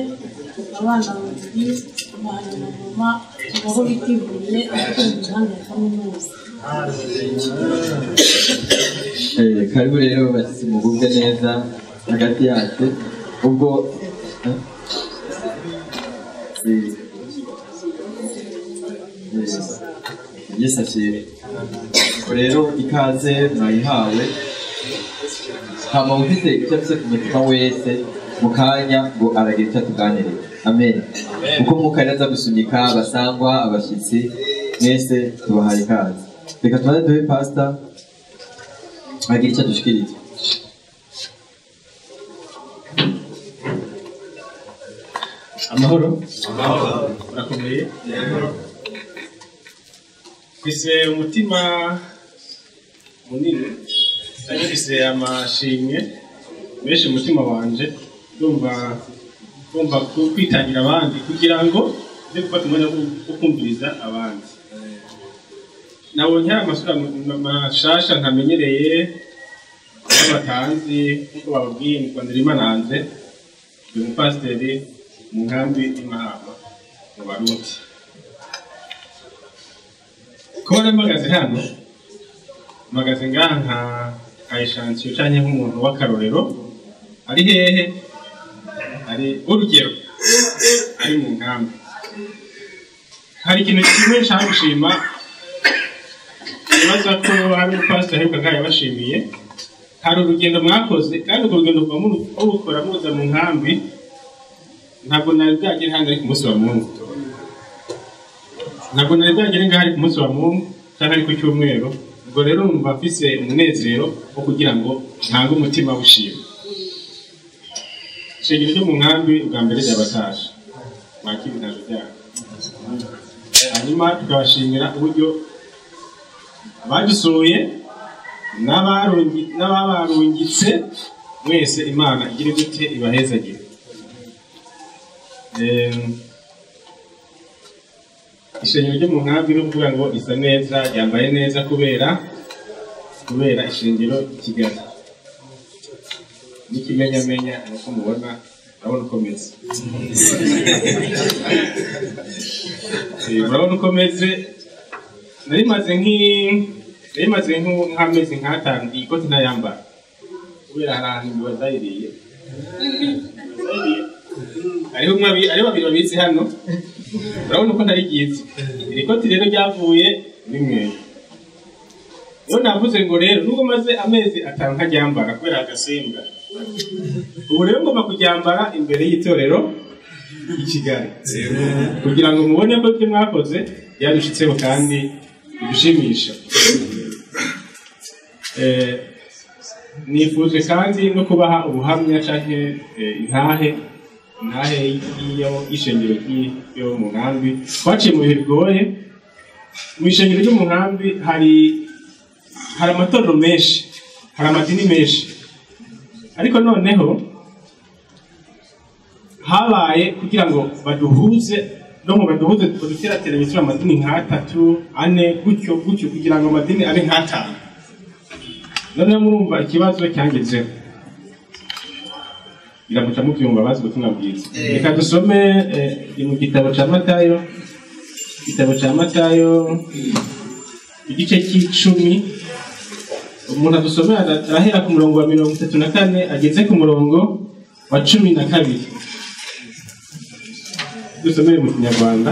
Speaker 13: abana babiri umwana na mama tubaho biteguriye ariko mu mihanda ya kaminuza
Speaker 1: karibu rero basi mugubwe neza hagati yacu ubwo Yesu ashimwe rero ikaze mwayihawe hama ufite icyo afite ku mutima wese mu kanya ngo aragira icyo atuganirira amen kuko mwuka aza gusunika abasangwa abashyitsi mwese tubahaye ikaze reka tubanze duhe pastor agira icyo adushikiriza
Speaker 14: amahoro urakomeye mfise umutima munini kandi mfise amashimwe menshi mu mutima wanje ndumva kwitangira abandi kugira ngo nze gufata umwanya wo kumviriza abandi nabonye hari amasura mashasha ntamenyereye n'abatanzi nk'uko bababwiye ni Rwanda hanze ndi umupasiteri mu nkambi y'Imahama mu Barundi kubona mpagaze hano mpagaze ngaha nka eshansiyo canke nk'umuntu w'akarorero ari hehe ari urugero ari mu nkambi hari ikintu kimwe nshaka gushima nibaza ko hari umupasiteri aheruka ngaha yabashimiye hari urugendo mwakoze kandi urwo rugendo mubukora muza mu nkambi ntabwo nari bwagere hano ari ku munsi wa Mungu ntabwo nari bwagere ngaha ari ku munsi wa Mungu cyangwa ari ku cyumweru ubwo rero numva mfise umunezero wo kugira ngo ntange umutima w'ishimwe ishengero ryo mu nkambi ubwa mbere ryabatasha mwakira intajo ryabo hanyuma tukabashimira uburyo abadusuye n'ababarungitse mwese Imana igire gute ibahezagire ishengero ryo mu nkambi no kuvuga ngo isa neza yambaye neza kubera ishengero Kigali n'ikimenyamenya nuko mubona urabona ukomeze urabona ukomeze narimaze nk'amezi nk'atanu iyi koti ntayambara kubera hari ahantu bazayiriye ariho babiri babitse hano urabona uko ntari ryiza iri koti rero ryavuye rimwe iyo navuze ngo rero nubwo maze amezi atanu ntaryambara kubera agasembwa ubu rero ngomba kuryambara imbere y'itorero i Kigali kugira ngo mubone ko ibyo mwakoze byadushitseho kandi bidushimisha nifuje kandi no kubaha ubuhamya canke intahe y'ishengero ryo mu nkambi twaciye mu bihe bigoye mu ishengero ryo mu nkambi hari amatorero menshi hari amadini menshi ariko noneho habaye kugira ngo baduhuze baduterateranye turi amadini nk'atatu ane gutyo kugira ngo amadini abe nk'atanu noneho murumva ikibazo cyangezeho biramuca mubyumva bazi ubutumwa bwiza reka dusome mu gitabo cya Matayo igice cy'icumi umuntu adusomera arahera ku murongo wa 34 ageze ku murongo wa 12 dusomere mu Kinyarwanda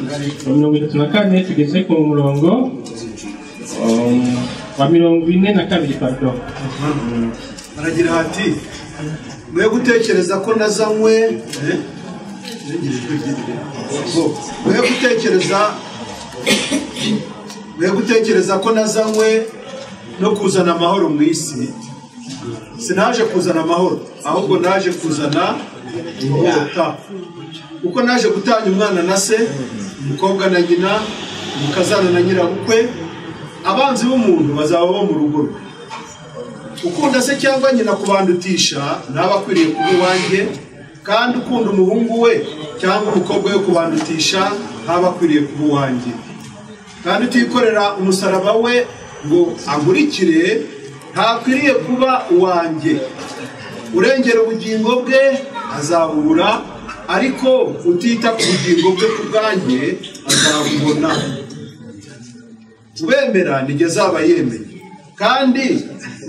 Speaker 14: 34 tugeze ku murongo wa 42 pardon
Speaker 15: aragira hati mwe gutekereza ko nazanywe mwe gutekereza ko nazanywe no kuzana amahoro mu isi sinaje kuzana amahoro ahubwo naje kuzana inkota kuko naje gutanya umwana na se umukobwa na nyina umukazana na nyirabukwe abanzi b'umuntu bazaba bo mu rugo rwe ukunda se cyangwa nyina kubandutisha ntaba akwiriye kuba uwanjye kandi ukunda umuhungu we cyangwa umukobwa we kubandutisha ntaba akwiriye kuba uwanjye kandi utikorera umusaraba we ngo ankurikire ntakwiriye kuba uwanjye urengera ubugingo bwe azabubura ariko utita ku bugingo bwe ku bwanjye azabubona ubemera nijye azaba yemeye kandi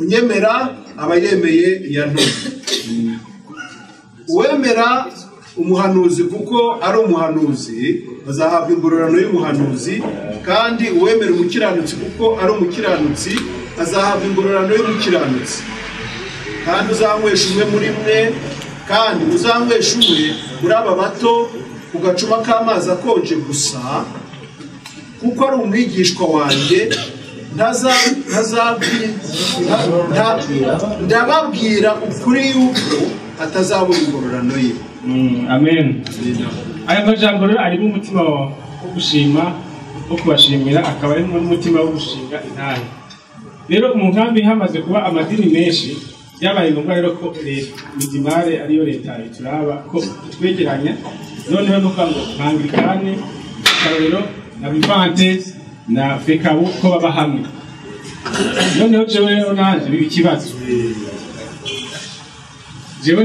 Speaker 15: unyemera aba yemeye iyantumye uwemera umuhanuzi kuko ari umuhanuzi azahabwa ingororano y'umuhanuzi kandi uwemera umukiranutsi kuko ari umukiranutsi azahabwa ingororano y'umukiranutsi kandi uzanywesha umwe muri mwe kandi uzanywesha umwe muri aba bato ku gacuma k'amazi akonje gusa kuko ari umwigishwa wanjye ndababwira ukuri yuko atazabura ingororano ye.
Speaker 14: Amen. Aya majambo rero arimo umutima wo gushima wo kubashimira akaba arimo n'umutima wo gushinga intare. Rero mu nkambi hamaze kuba amadini menshi byabaye ngombwa rero ko Midimare ariyo leta ituraba ko twegeranya noneho nuko ngo Anglikane Karero na Vivante na Fekabu ko baba hamwe noneho jewe rero nanje biba ikibazo jewe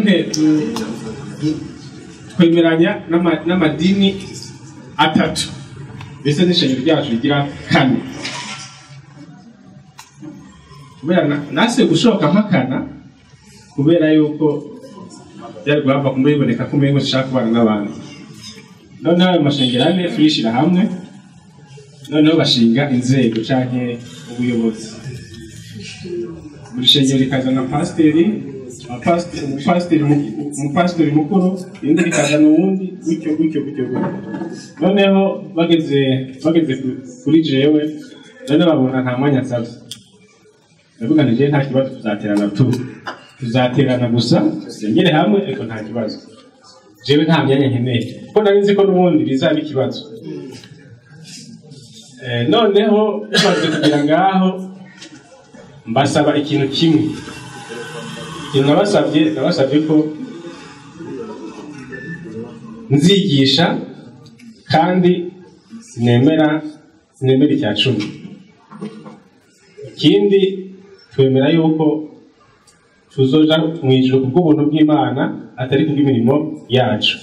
Speaker 14: twemeranya n'amadini atatu mbese n'ishengero ryacu rigira kane kubera nase gushoka mpakana kubera yuko byari guhava kumuboneka ko umengo nshaka kubana n'abandi noneho ayo mashengero ane tuyishira hamwe noneho bashinga inzego canke ubuyobozi buri shengero rikazana umupasiteri mukuru irindi rikazana uwundi gutyo noneho bageze kuri jewe noneho babona nta mwanya nsabye ndavuga nti jewe nta kibazo tuzaterana gusa dusengere hamwe ariko nta kibazo jewe nta myanya nkeneye kuko nari nzi ko n'ubundi bizaba ikibazo noneho tumaze kugira ngaho mbasaba ikintu kimwe ikintu nabasabye ko nzigisha kandi sinemera icya 10 ikindi twemera yuko tuzoja mu ijuru kubw'ubuntu bw'Imana atari kubw'imirimo yacu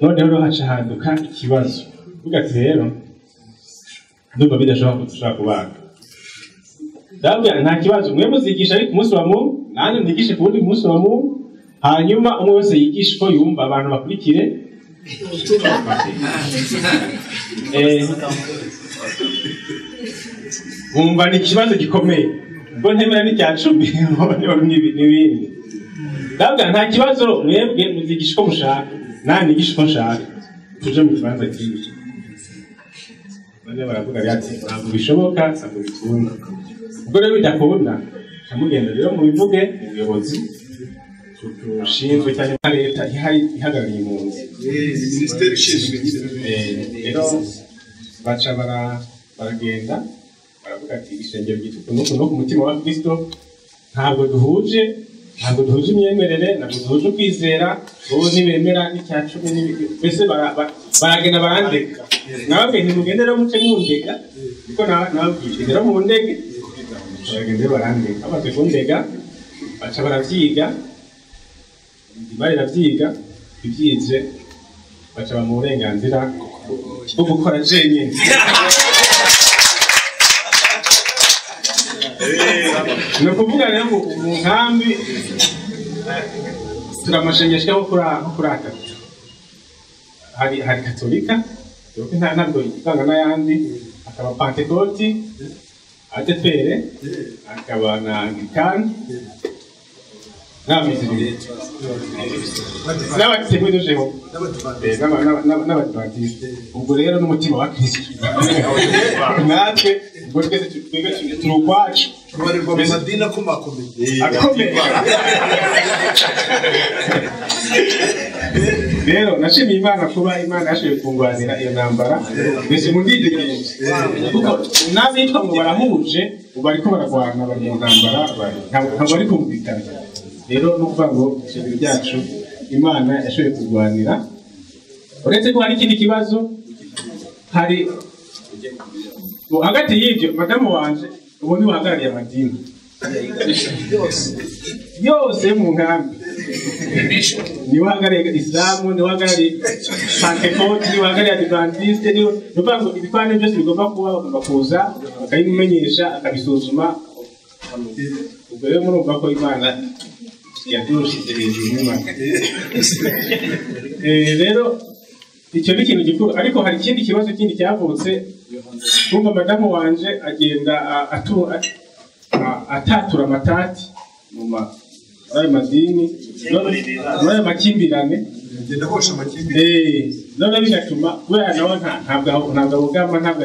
Speaker 14: noneho haca haduka ikibazo vuga ati rero ndumva bidashobora kutushaka kubana ndabwira nta kibazo mwe muzigisha ariko umunsi wa Mungu nanjye ndigishe ku wundi munsi wa Mungu hanyuma umwe wese yigisha ko yumva abantu bakurikire umva ni ikibazo gikomeye ubwo ntemera n'icya 10 n'ibindi ndabwira nta kibazo mwebwe muzigisha ko mushaka nani nigisha ko nshaka tuje mu kibanza cyinshi bane baravuga ati ntabwo bishoboka ntabwo bikunda ubwo rero bidakunda camugenda rero mu bivuge ubuyobozi tushinzwe cyane leta ihagarariye impunzi
Speaker 15: minisiteri ishinzwe
Speaker 14: rero baca baragenda baravuga ati ishengero ryitwa no ku mutima wa Kristo ntabwo duhuje imyemerere ntabwo duhuje ukwizera wowe ntibemera n'icya 10 mbese baragenda barandeka nababwiye ntimugende rero muce mundega kuko nababwiye rero mu ndege baragenda barandeka bamaze kundega baca baravyiga baravyiga ibyize baca mu burenganzira bwo gukora jenyine ni ukuvuga rero mu nkambi turamashengesha nko kuri atatu hari katolika ntabwo itanga n'ayandi akaba pantekoti adepere akaba na anglikani n'abamiziriti n'abatemwe dojeho n'abadivantisite ubwo rero n'umutima wa Kristo natwe ubwo twese turi ukwacu
Speaker 15: kubarirwa mu madini akomakomeye
Speaker 14: rero nashimiye Imana kuba Imana yashoboye kungwanira iyo ntambara mbese mu ndidegenzi kuko n'abitwa ngo barahuje ubu bariko baragwana bari mu ntambara ntabwo bari kumvikana rero no kuvuga ngo ishingiro ryacu Imana yashoboye kurwanira uretse ko hari ikindi kibazo hari hagati y'ibyo madamu wanje ubu ni wahagarariye amadini yose mu nkambi ni wahagarariye Islamu ni wahagarariye Pentecote ni wahagarariye Adventiste ni ukuvuga ngo ibipande byose bigomba kuba bagomba kuza bakabimumenyesha akabisuzuma ubwo rero murumva ko Imana yadushyize hejuru y'Imana rero icyo ni ikintu gikuru ariko hari ikindi kibazo kindi cyavutse kumva madamu wanje agenda atatura amatati mu ayo madini n'ayo makimbirane none bigatuma kubera nawe ntabwo abugama ntabwo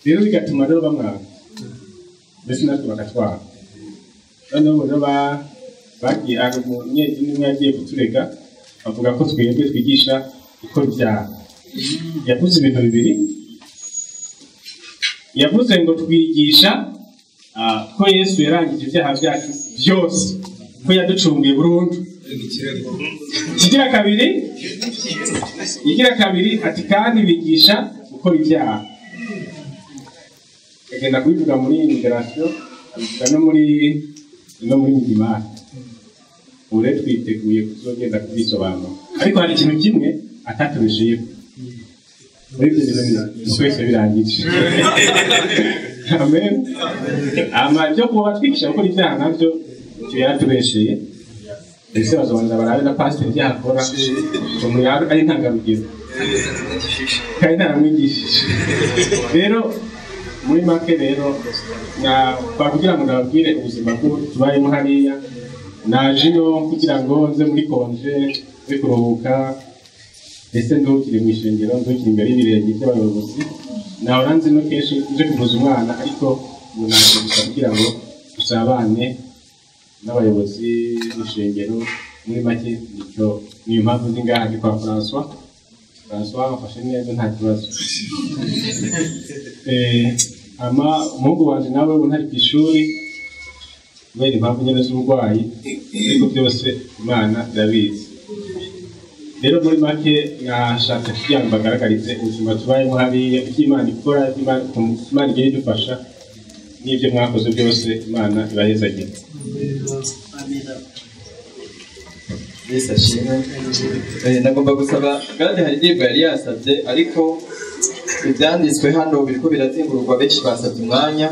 Speaker 14: rero bigatuma rero bamwanga mbese natwe bakatwara noneho rero bagiye umunyedini umwe yagiye kuturega avuga ko twebwe twigisha gukora ibyaha yavuze ibintu bibiri yavuze ngo twigisha ko Yesu yarangije ibyaha byacu byose ko yaducunguye burundu igira kabiri ati kandi bigisha gukora ibyaha agenda kubivuga muri immigration abivuga no muri midimari ubu rero twiteguye kuzogenda kubisobanura ariko hari ikintu kimwe ataturushijeho muri ibyo bintu twese birangije amen byo kuba batwigisha gukora ibyaha nabyo icyo yaratubesheye ese bazabanza barabe na pasiteri ibyaha akora umuntu ari ntangarugero kandi ntaramwigishije rero muri make rero kugira ngo nababwire ubuzima bwo tubayemo hariya naje ino kugira ngo nze muri konje nze kuruhuka ndetse ndukire mu ishengero ndukire imbere y'ibirenge by'abayobozi nahora nzi no kenshi nje kuvuza umwana ariko ubu naje gusa kugira ngo dusabane n'abayobozi b'ishengero muri make niyo mpamvu ndi ngaha ndi kwa François afashe neza nta kibazo umuhungu wanjye nawe ubu ntari ku ishuri kubera impamvu nyine z'uburwayi ariko byose Imana irabizi rero muri make nashatse kugira ngo bagaragarize ubuzima tubayemo hariya icyo Imana ikora Imana igiye idufasha n'ibyo mwakoze byose Imana ibahezagire
Speaker 1: Yesu ashimwe nagomba gusaba kandi hari indirimbo yari yasabye ariko ibyanditswe hano biriko birazengururwa benshi basabye umwanya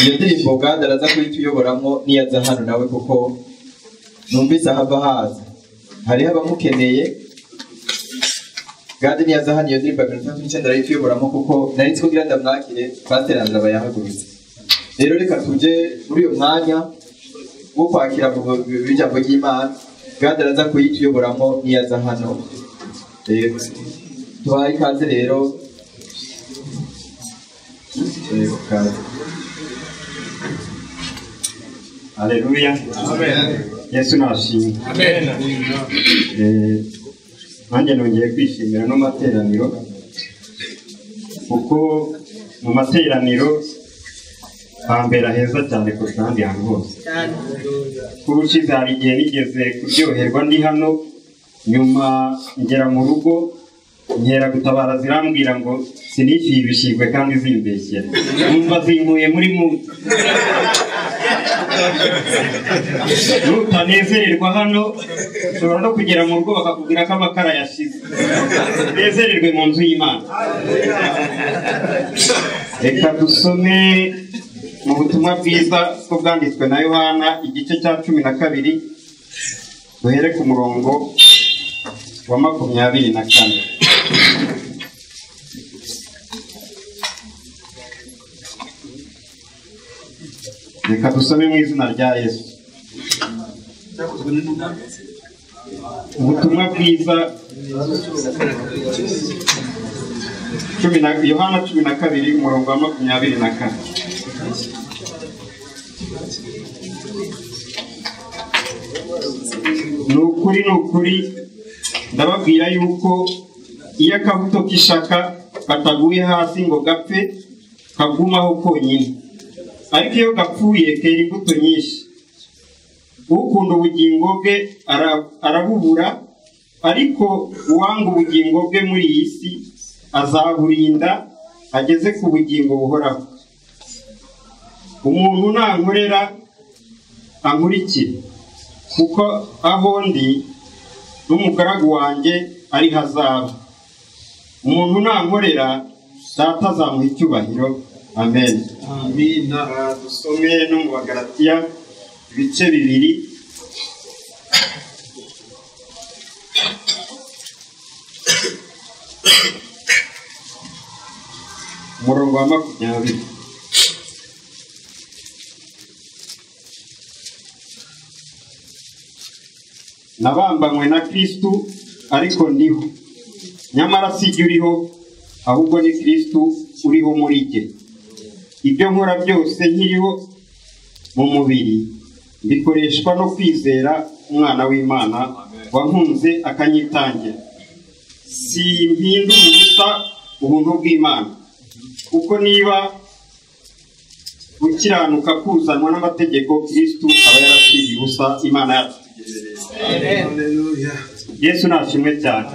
Speaker 1: iyo ndirimbo kandi araza kuyituyoboramo niyaza hano nawe kuko numvise ahava haza hariho abamukeneye kandi niyaza hano iyo ndirimbo arayituyoboramo kuko nari nzi kugira ndamwakire pasiteri Andra bayahagurutse rero reka tuje muri uyo mwanya wo kwakira mu ijambo ry'Imana kandi araza kuyituyoboramo niyaza hano tubaye ikaze rero
Speaker 16: Haleluya. Yesu nashimwe. Nanjye nongeye kwishimira no materaniro kuko mu materaniro hambera heza cyane kurusha ahandi hantu hose. Kurushize hari igihe nigeze kuryoherwa ndi hano nyuma ngera mu rugo nkera gutabara zirambwira ngo sinishyuye ibishingwe kandi zimbeshyera numva zinkuye muri muti nutanezererwa hano ushobora no kugera mu rugo bakakubwira ko amakara yashize nezererwe mu nzu y'Imana reka dusome mu butumwa bwiza ko bwanditswe na Yohana igice cya 12 duhere ku murongo wa 24 reka dusome mu izina rya Yesu ubutumwa bwiza Yohana 12 umurongo wa 24 ni ukuri ndababwira yuko iyo akabuto k'ishaka kataguye hasi ngo gapfe kagumaho konyine, ariko iyo gapfuye kera imbuto nyinshi. Ukunda ubugingo bwe arabubura, ariko uwanga ubugingo bwe muri iyi si azaburinda ageze ku bugingo buhoraho. Umuntu nankorera ankurikire, kuko aho ndi n'umugaragu wanjye ari hazaba. Umuntu nankorera data azamuha icyubahiro. Amen. Amina. Dusome no mu Bagalatiya ibice 2. Umurongo wa 20. Nabambanywe na Kristu, ariko ndiho, nyamara si jye uriho, ahubwo ni Kristu uriho muri jye. Ibyo nkora byose nkiriho mu mubiri bikoreshwa no kwizera umwana w'Imana wankunze akanyitangira. Si mpindu ubusa ubuntu bw'Imana, kuko niba gukiranuka kuzanwa n'amategeko, Kristu aba yarapfiriye ubusa. Imana yacu Yesu nashimwe cyane.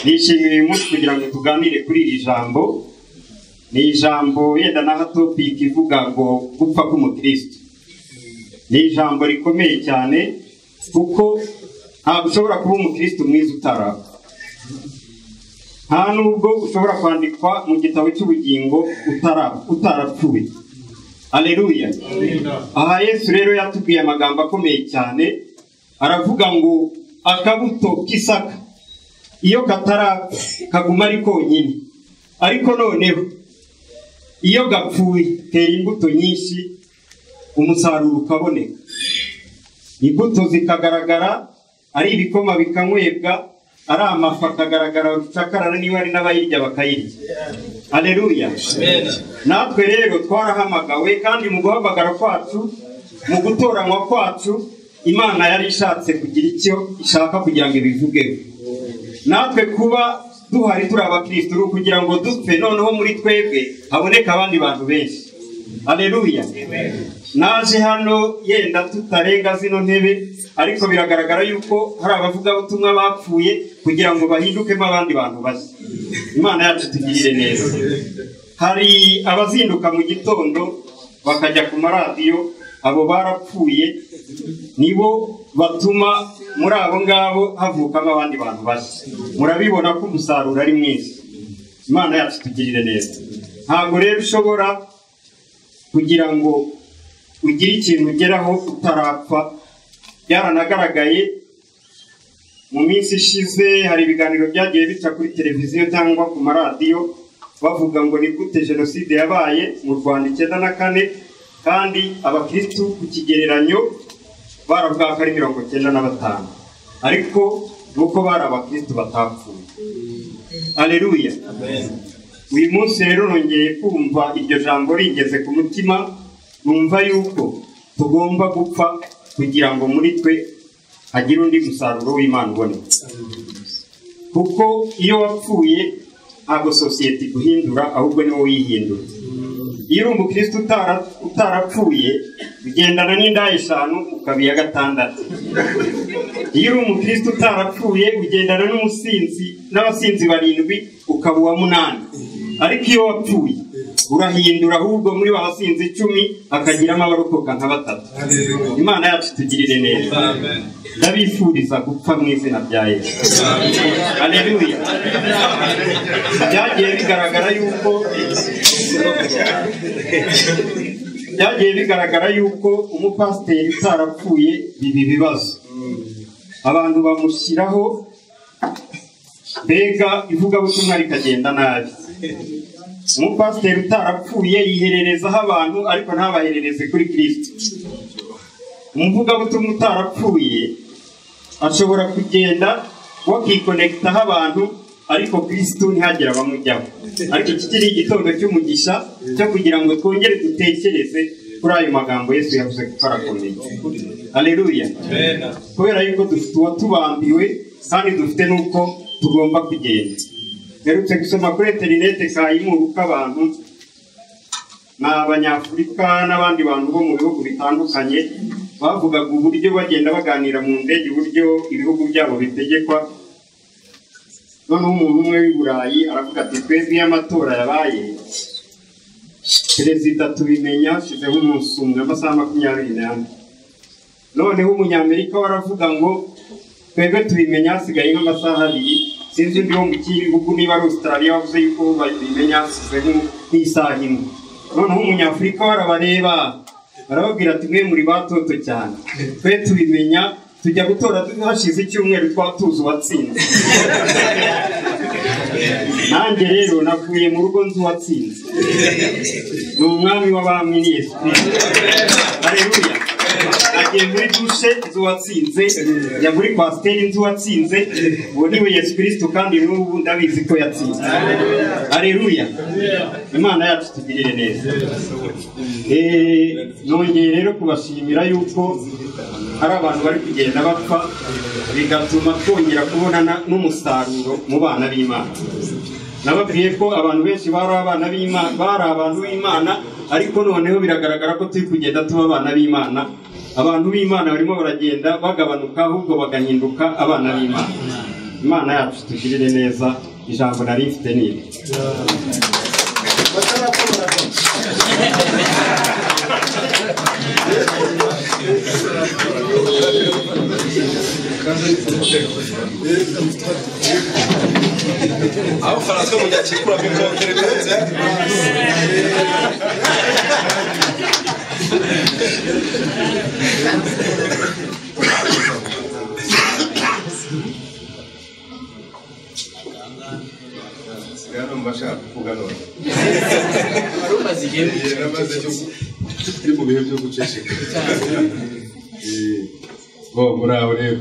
Speaker 16: Nishimiye uyu munsi kugira ngo tuganire kuri iri jambo. Ni ijambo yenda na topic ivuga ngo gupfa k'umukristo. Ni ijambo rikomeye cyane, kuko ntabwo ushobora kuba umukristo mwiza utarapfa. Nta nubwo ushobora kwandikwa mu gitabo cy'ubugingo utarapfuye. Haleluya. Aha Yesu rero yatubwiye amagambo akomeye cyane. Aravuga ngo akabuto k'isaka iyo katarapfa kaguma ari konyine, ariko noneho iyo gapfuye kera imbuto nyinshi, umusaruro ukaboneka. Imbuto zikagaragara, ari ibikoma bikanywebwa, ari amafu akagaragara rucakarana, niba ari n'abayirya bakayirya. Haleluya. Natwe rero twarahamagawe, kandi mu guhamagara kwacu, mu gutoranywa kwacu, Imana yari ishatse kugira icyo ishaka kugira ngo ibivugeho. Natwe kuba duhari turi abakristo kugira ngo dupfe, noneho muri twebwe haboneka abandi bantu benshi. Haleluya. Naje hano yenda tutarenga zino ntebe, ariko biragaragara yuko hari abavugabutumwa bapfuye kugira ngo bahindukemo abandi bantu bashya. Imana yacu tugirire neza. Hari abazinduka mu gitondo bakajya ku maradiyo, abo barapfuye, nibo batuma muri abo ngabo havukamo abandi bantu bashya. Murabibona ko umusaruro ari mwiza. Imana yacu tugirire neza. Ntabwo rero ushobora kugira ngo ugire ikintu ugeraho utarapfa. Byaranagaragaye mu minsi ishize, hari ibiganiro byagiye bica kuri televiziyo cyangwa ku maradiyo bavuga ngo ni gute jenoside yabaye mu Rwanda 94, kandi abakristu ku kigereranyo baravuga ko ari 95, ariko nuko bari abakristu batapfuye. Haleluya. Uyu munsi rero nongeye kumva iryo jambo ringeze ku mutima, numva yuko tugomba gupfa kugira ngo muri twe hagire undi musaruro w'Imana uboneka. Kuko iyo wapfuye ntabwo sosiyete iguhindura, ahubwo niwo wihindura. Iyo uri umukristo utarapfuye, ugendana n'inda 5 ukabiya 6. Iyo uri umukristo utarapfuye, ugendana n'abasinzi 7 ukaba uwa 8. Ariko iyo wapfuye urahindura, ahubwo muri babasinzi 10 akagiramo abarokoka nka 3. Imana yacu tugirire neza. Ndabifuriza gupfa mu izina rya Yesu. Haleluya. Byagiye bigaragara yuko umupasiteri utarapfuye bibi bibazo. Abantu bamushyiraho, mbega ivugabutumwa rikagenda nabi. Umupasiteri utarapfuye yihererezaho abantu, ariko ntabaherereze kuri Kristo. Umuvugabutumwa utarapfuye ashobora kugenda wakikonekitaho abantu, ariko kristo ntihagire abamujyaho. Ariko iki kiri igitondo cy'umugisha cyo kugira ngo twongere dutekereze kuri ayo magambo Yesu yavuze ko arakomeye. Haleluya. Kubera yuko dufite uwatubambiwe kandi dufite n'uko tugomba kugenda. Herutse gusoma kuri interinete kayimuru k'abantu n'abanyafurika n'abandi bantu bo mu bihugu bitandukanye bavugaga uburyo bagenda baganira mu ndege uburyo ibihugu byabo bitegekwa. Noneho umuntu umwe w'i Burayi aravuga ati twebwe iyo amatora yabaye perezida tubimenya shizeho umunsi umwe amasaha 24. Noneho umunyamerika waravuga ngo twebwe tubimenya hasigaye nk'amasaha 2. Sinzi ndi wo mu gihugu niba ari Australia wavuze yuko babimenya hasigaye nk'isaha 1. Noneho umunyafurika warabareba barababwira ati mwe muri batoto cyane, twe tubimenya tujya gutora hashize icyumweru twatuza uwatsinze. Nanjye rero navuye mu rugo nzi uwatsinze, ni umwami w'abami ni Yesu Kristo. Haleluya. Agiye muri dushe nzi uwatsinze, njya muri kwasiteri nzi uwatsinze, uwo niwe Yesu Kristo kandi n'ubu ndabizi ko yatsinze. Haleluya. Imana yacu tugirire neza. Nongeye rero kubashimira yuko hari abantu bari kugenda bapfa, bigatuma twongera kubona n'umusaruro mu bana b'Imana. Nababwiye ko abantu benshi bari abantu b'Imana, ariko noneho biragaragara ko turi kugenda tuba abana b'Imana. Abantu b'Imana barimo baragenda bagabanuka ahubwo bagahinduka abana b'Imana. Imana yacu tugirire neza. Ijambo nari mfite ni iri.
Speaker 17: Aho Francois mujyakikura mikoro keretse sigano mbashaka kuvuga none arumaze igihe namaze cyo turi mu bihe byo guceceka muraho rero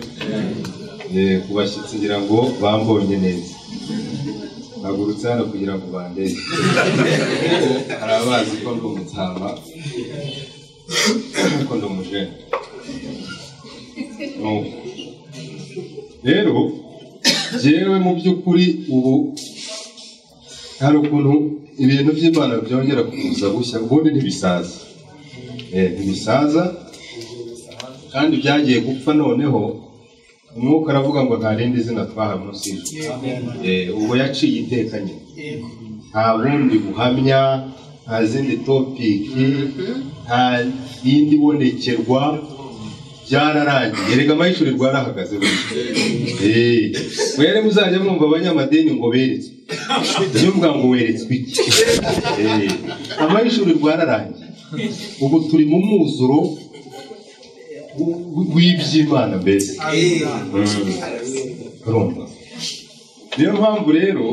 Speaker 17: kubashyitsi ngira ngo bambonye neza, nagurutse hano kugira ngo bandebe hari abazi ko ndi umutsama ko ndi umujene. Rero jewe mu by'ukuri ubu hari ukuntu ibintu by'Imana byongera kuza bushya, ubundi ntibisaza ntibisaza kandi byagiye gupfa. Noneho umwuka aravuga ngo nta rindi zina twaha munsi ubwo yaciye iteka nyine, nta bundi buhamya, nta zindi topiki, nta yindi bonekerwa, byararangiye. Erega amayishurirwa arahagaze mwere muzajya mwumva abanyamadini ngo beretswe, iyo mvuga ngo weretswe iki? Amayishurirwa ararangiye, ubu turi mu mwuzuro w'iby'Imana mbese. Niyo mpamvu rero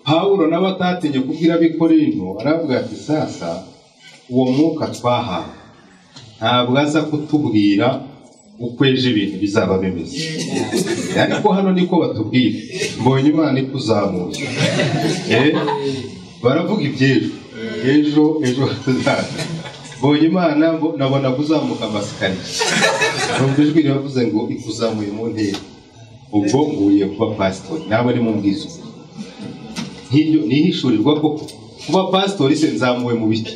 Speaker 17: Pawulo n'abatatinye kubwira ab'Ikorinto aravuga ati sasa uwo mwuka twahawe ntabwo aza kutubwira uko ejo ibintu bizaba bimeze, ariko hano niko batubwira mbonye Imana ikuzamuye. Baravuga iby'ejo ejo tuzaza mbonye Imana nabona kuzamuka amasikariye, numva ijwi riravuze ngo ikuzamuye mu ntera, ubwo nguye kuba pasitori. Nawe ni mu mbwizo nk'ibyo nihishurirwa ko kuba pasitori se nzamuwe mu biki?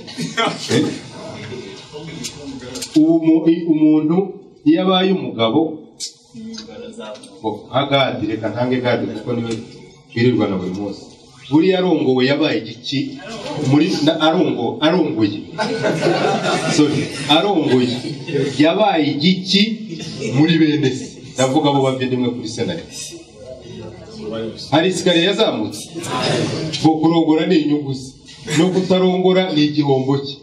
Speaker 17: Umuntu iyo abaye umugabo nka Gadi, reka ntange Gadi kuko niwe twirirwa na buri munsi, buriya arongowe yabaye igiki arongoye yabaye igiki muri bene se, ndavuga abo bavandimwe kuri senari. Hari isikariye yazamutse, ngo kurongora ni inyungu ze, no kutarongora ni igihombo cye.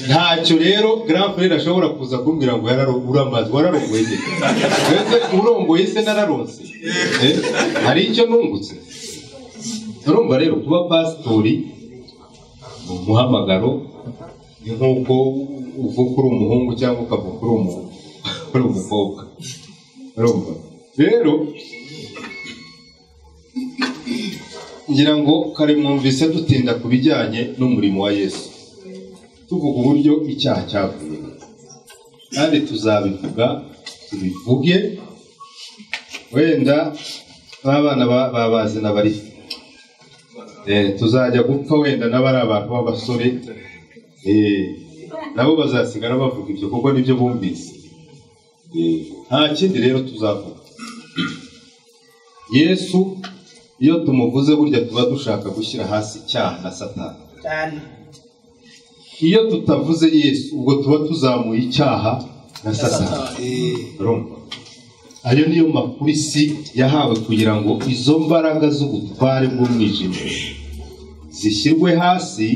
Speaker 17: Ntacyo rero grand frère ashobora kuza kumbwira ngo uramaze wararongoye neza, urongoye se nararonse, hari icyo nungutse. Urumva rero kuba pasitori mu muhamagaro ni nk'uko uvuka uri umuhungu cyangwa ukavuka uri umukobwa. Urumva rero ngira ngo kare mwumvise dutinda ku bijyanye n'umurimo wa Yesu tuvuga uburyo icyaha cyavuye kandi tuzabivuga tubivuge wenda n'abana babazi n'abari tuzajya gupfa wenda n'abari abantu b'abasore nabo bazasigara bavuga ibyo kuko nibyo bumvise nta kindi rero tuzavuga Yesu iyo tumuvuze burya tuba dushaka gushyira hasi icyaha na Satani iyo tutavuze Yesu ubwo tuba tuzamuye icyaha na Satani ayo niyo makuru isi yahawe kugira ngo izo mbaraga z'ubutware bw'umwijima zishyirwe hasi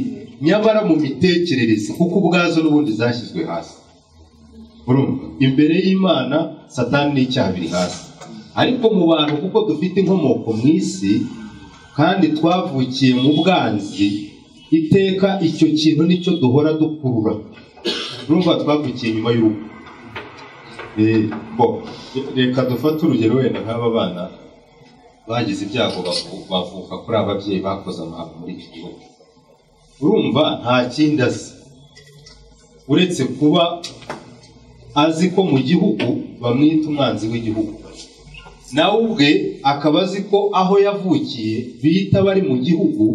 Speaker 17: nyamara mu mitekerereze kuko ubwazo n'ubundi zashyizwe hasi imbere y'Imana Satani n'icyaha biri hasi ariko mu bantu kuko dufite inkomoko mu isi kandi twavukiye mu bwanzi iteka icyo kintu nicyo duhora dukurura urumva twavukiye nyuma y'urugo reka dufate urugero wenda nk'aba bana bagize ibyago bavuka kuri ababyeyi bakoze amahano muri iki gihugu urumva nta kindi azi uretse kuba azi ko mu gihugu bamwita umwanzi w'igihugu nawe ubwe akaba azi ko aho yavukiye bita bari mu gihugu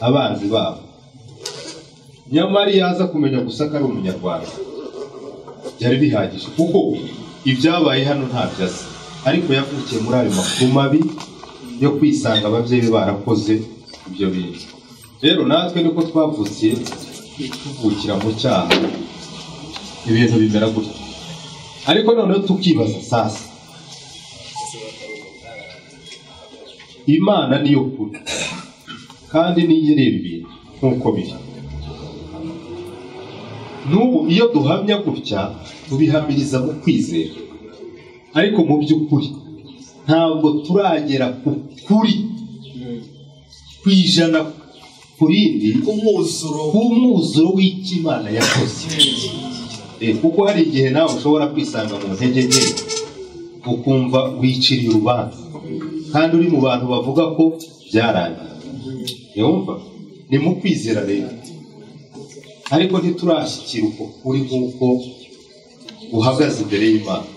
Speaker 17: abanzi babo nyamara yaza kumenya gusa ko ari umunyarwanda byari bihagije kuko ibyabaye hano ntabyo azi ariko yavukiye muri ayo makuru mabi yo kwisanga ababyeyi be barakoze ibyo bintu rero natwe niko twavukiye tuvukira mu cyaha ibintu bimera gutya ariko noneho tukibaza sasa Imana niyo kuri kandi niyo ireba ibintu nk'uko biri n'ubu iyo duhamya gutya tubihamiriza mu kwizera ariko mu by'ukuri ntabwo turagera ku kuri kwijana kurindi umwuzuro w'Imana yakoze kuko hari igihe nawe ushobora kwisanga mu ntege nke ukumva wiciriye urubanza kandi uri mu bantu bavuga ko byarangiye yumva ni mu kwizera rero ariko ntiturashyikira uko kuri nk'uko uhagaze imbere y'Imana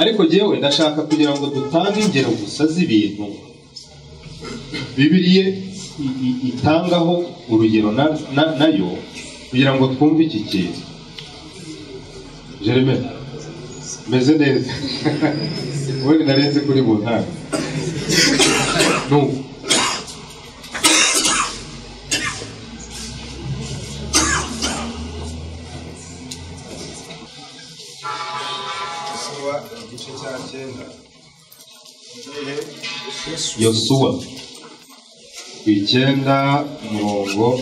Speaker 17: ariko jyewe ndashaka kugira ngo dutange ingero gusa z'ibintu Bibiliya itangaho urugero nayo kugira ngo twumve iki kintu Jeremy meze neza ubundi narenze kuri mu ntara n'ubu Yosuwa ku 9 umurongo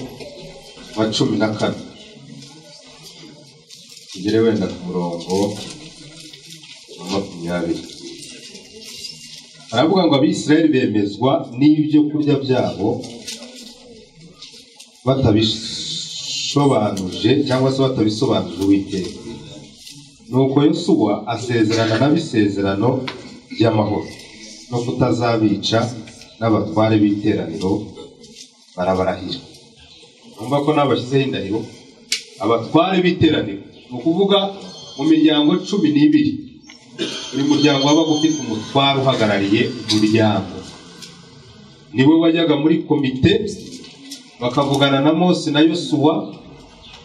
Speaker 17: wa 14 tugere wenda ku murongo wa 20 aravuga ngo Abisirayeli bemezwa n'ibyo kurya byabo batabisobanuje cyangwa se batabisobanuje Uwiteka nuko Yosuwa asezerana n'abisezerano by'amahoro no kutazabica n'abatware b'iteraniro barabarahira numva ko nabashyizeho indahiro abatware b'iteraniro ni ukuvuga mu miryango 12 buri muryango wabaga ufite umutware uhagarariye umuryango niwe wajyaga muri komite bakavugana na Mose na Yosuwa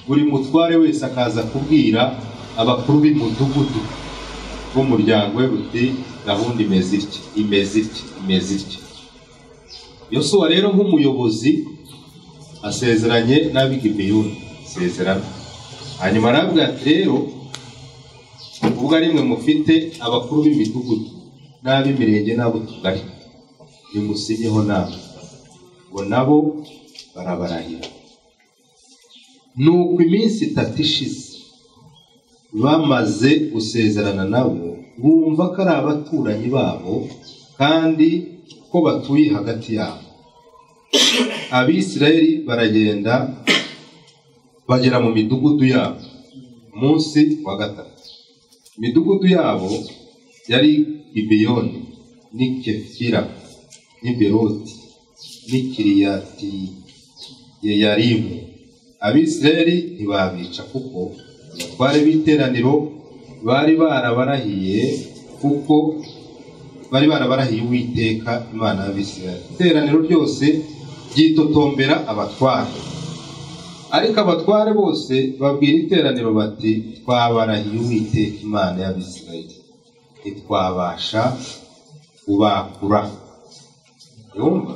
Speaker 17: buri mutware wese akaza kubwira abakuru b'umudugudu b'umuryango we buti gahunda imeze itya Yosuwa rero nk'umuyobozi asezeranye n'ab'Igibeyoni sezerano hanyuma aravuga ati rero ubwo ari mwe mufite abakuru b'imidugudu n'ab'imirenge n'abo tugari nimusinyeho namwe ngo nabo barabarahira nuko iminsi 3 ishize bamaze gusezerana nabo bumva ko ari abaturanyi babo kandi ko batuye hagati yabo Abisirayeli baragenda bagera mu midugudu yabo umunsi wa 3 imidugudu yabo yari Gibeyoni n'i Kefira n'i Beroti n'i Kiriyati Yeyarimu. Abisirayeli ntibabica kuko abatware b'iteraniro bari barabarahiye Uwiteka Imana y'Abisirayeli. Iteraniro ryose ryitotombera abatware, ariko abatware bose babwira iteraniro bati twabarahiye Uwiteka Imana y'Abisirayeli, ntitwabasha kubakura. Yumva?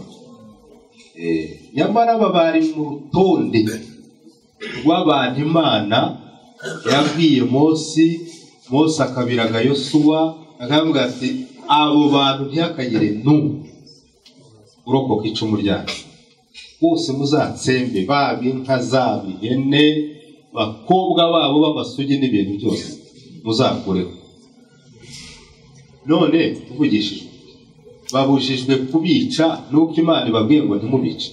Speaker 17: Nyamara bari mu rutonde rw'abantu Imana yabwiye Mose akabiraga Yosuwa akavuga ati abo bantu ntihakagire n'umwe urokoka icumu ryacu, bose muzatsembe, baba inka zabo, ihene, bakobwa babo b'amasugi n'ibintu byose muzakureho. None tuvugishijwe babujijwe kubica nuko Imana ibabwiye ngo ntimubice.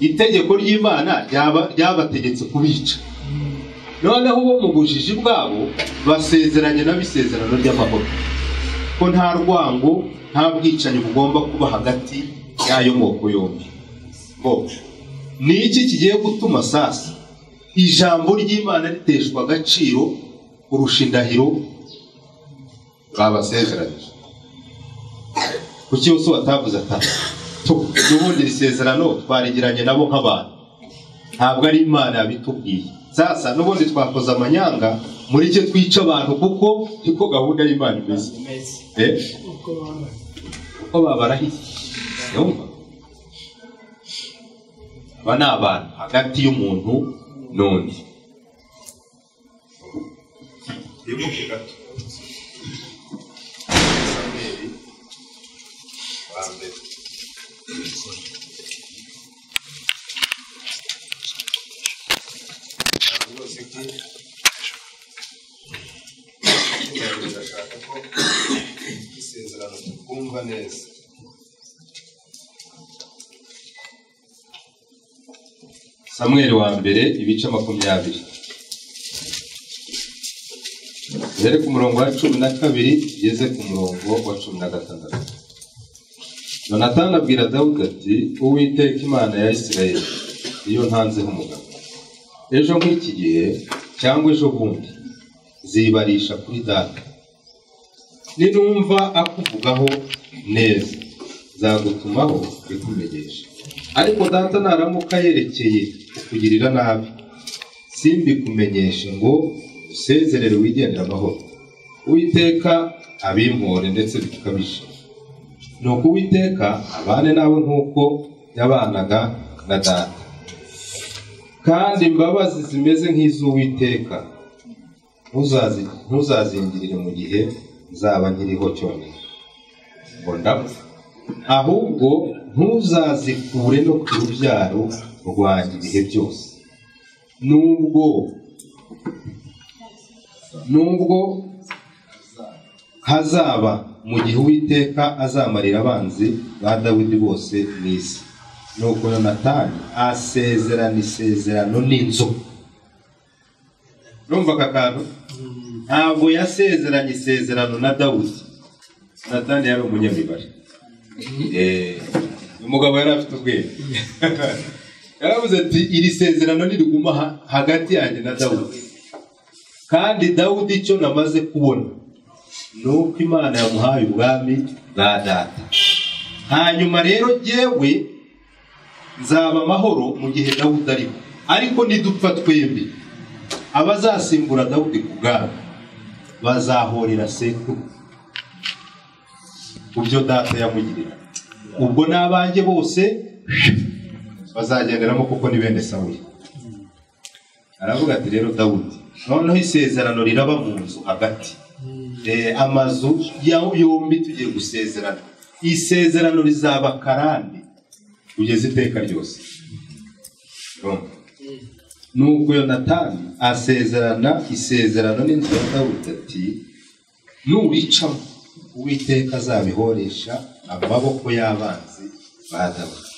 Speaker 17: Itegeko ry'Imana ryabategetse kubica, noneho bo mu bujiji bwabo basezeranye n'abisezerano ry'amahoro ko nta rwango nta bwicanyi bugomba kuba hagati y'ayo moko yombi. Ni iki kigiye gutuma sasa ijambo ry'Imana riteshwa agaciro kurusha indahiro babasezeranyije? Kuki Yosuwa atavuze ati n'ubundi isezerano twarigiranye nabo nk'abantu, ntabwo ari Imana yabitubwiye, sasa n'ubundi twakoze amanyanga muri cyo twica abantu kuko niko gahunda y'Imana imeze. Uko babarahiye. Yumva? Aba ni abantu hagati y'umuntu n'undi. Ibuke gato Samweli wa mbere ndashaka ko isezerano twumva neza. Samweli wa mbere ibice 20 Zere ku murongo wa 12 ugeze ku murongo wa 16. Yonatani abwira Dawudi ati Uwiteka Imana ya Isirayeli iyo ntanzeho umugabo, ejo nk'iki gihe cyangwa ejo bundi zibarisha kuri data, ninumva akuvugaho neza zagutumaho bikumenyesha, ariko data naramuka yerekeye kukugirira nabi simbikumenyeshe ngo usezerere wigendera amahoro. Uwiteka abimpore ndetse bikabije, nuko Uwiteka abane nawe nk'uko yabanaga na data, kandi imbabazi zimeze nk'iz'Uwiteka ntuzazingirire mu gihe nzaba nkiriho cyonyine ngo ndapfa, ahubwo ntuzazikure no ku rubyaro rwanjye ibihe byose, nubwo hazaba mu gihe Uwiteka azamarira abanzi ba Dawidi bose mu isi. Nuko Yonatani asezerana isezerano n'inzu. Numva aka kantu? Ntabwo yasezeranye isezerano na Dawudi. Yonatani yari umunyamibare. Umugabo yari afite ubwenge. Yaravuze ati iri sezerano niriguma hagati yanjye na Dawudi, kandi Dawudi icyo namaze kubona nuko Imana yamuhaye ubwami bwa data, hanyuma rero jyewe nzaba amahoro mu gihe Dawudi ariho, ariko nidupfa twembi abazasimbura Dawudi ku bwami bazahorera sekuru kubyo data yamugirira, ubwo n'abanjye bose bazagenderamo kuko ni bene Sawuli. Aravuga ati rero Dawudi, noneho isezerano riraba mu nzu hagati, amazu yombi tugiye gusezerana, isezerano rizaba karande kugeza iteka ryose. Nuko Yonatani asezerana isezerano n'inzu ya Dawudi ati nuricamo Uwiteka azabihoresha amaboko y'abanzi ba Dawudi.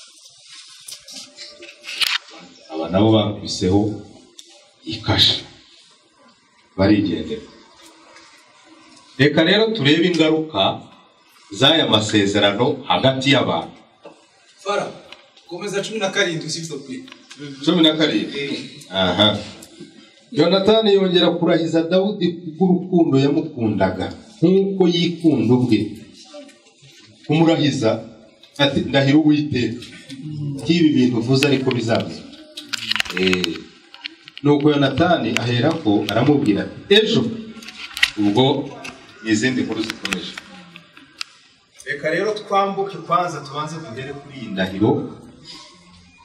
Speaker 17: Aba nabo bakubiseho ikasha barigendera. Reka rero turebe ingaruka z'aya masezerano hagati y'abantu.
Speaker 18: Fara, komeza 17 s'il te plaît.
Speaker 17: 17. Aha. Yonatani yongera kurahiza Dawudi kubw'urukundo yamukundaga nk'uko yikunda ubwe. Kumurahiza ati ndahira Uwiteka k'ibi bintu uvuze ariko bizaza. Nuko Yonatani aherako aramubwira ati ejo ubwo izindi nkuru zikomeje. Reka rero twambuke kwanza tubanze kugere kuri iyi ndahiro,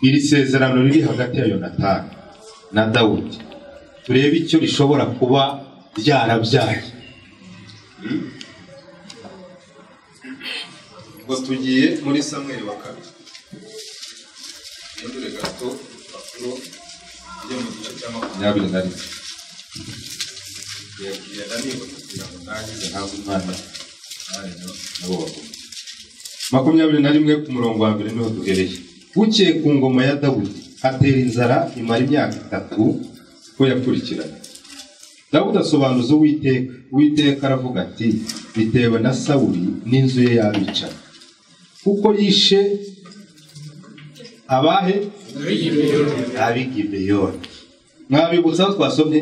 Speaker 17: iri sezerano riri hagati ya Yonatani na Dawudi, turebe icyo rishobora kuba ryarabyaye. Ubwo tugiye muri Samweli wa kabiri. Yendure gato bakuru ijya mu gice cya 21. Yabwira niba kugira ngo nangize ntabwo Imana nabo bakuru. 21 ku murongo wa mbere niho duhereye. Bukeye ku ngoma ya Dawudi hatera inzara imara imyaka 3 ko yakurikirana. Dawudi asobanuza Uwiteka aravuga ati bitewe na Sawuli n'inzu ye yabica kuko yishe abahe Abigibeyoni. Mwabibutsa twasomye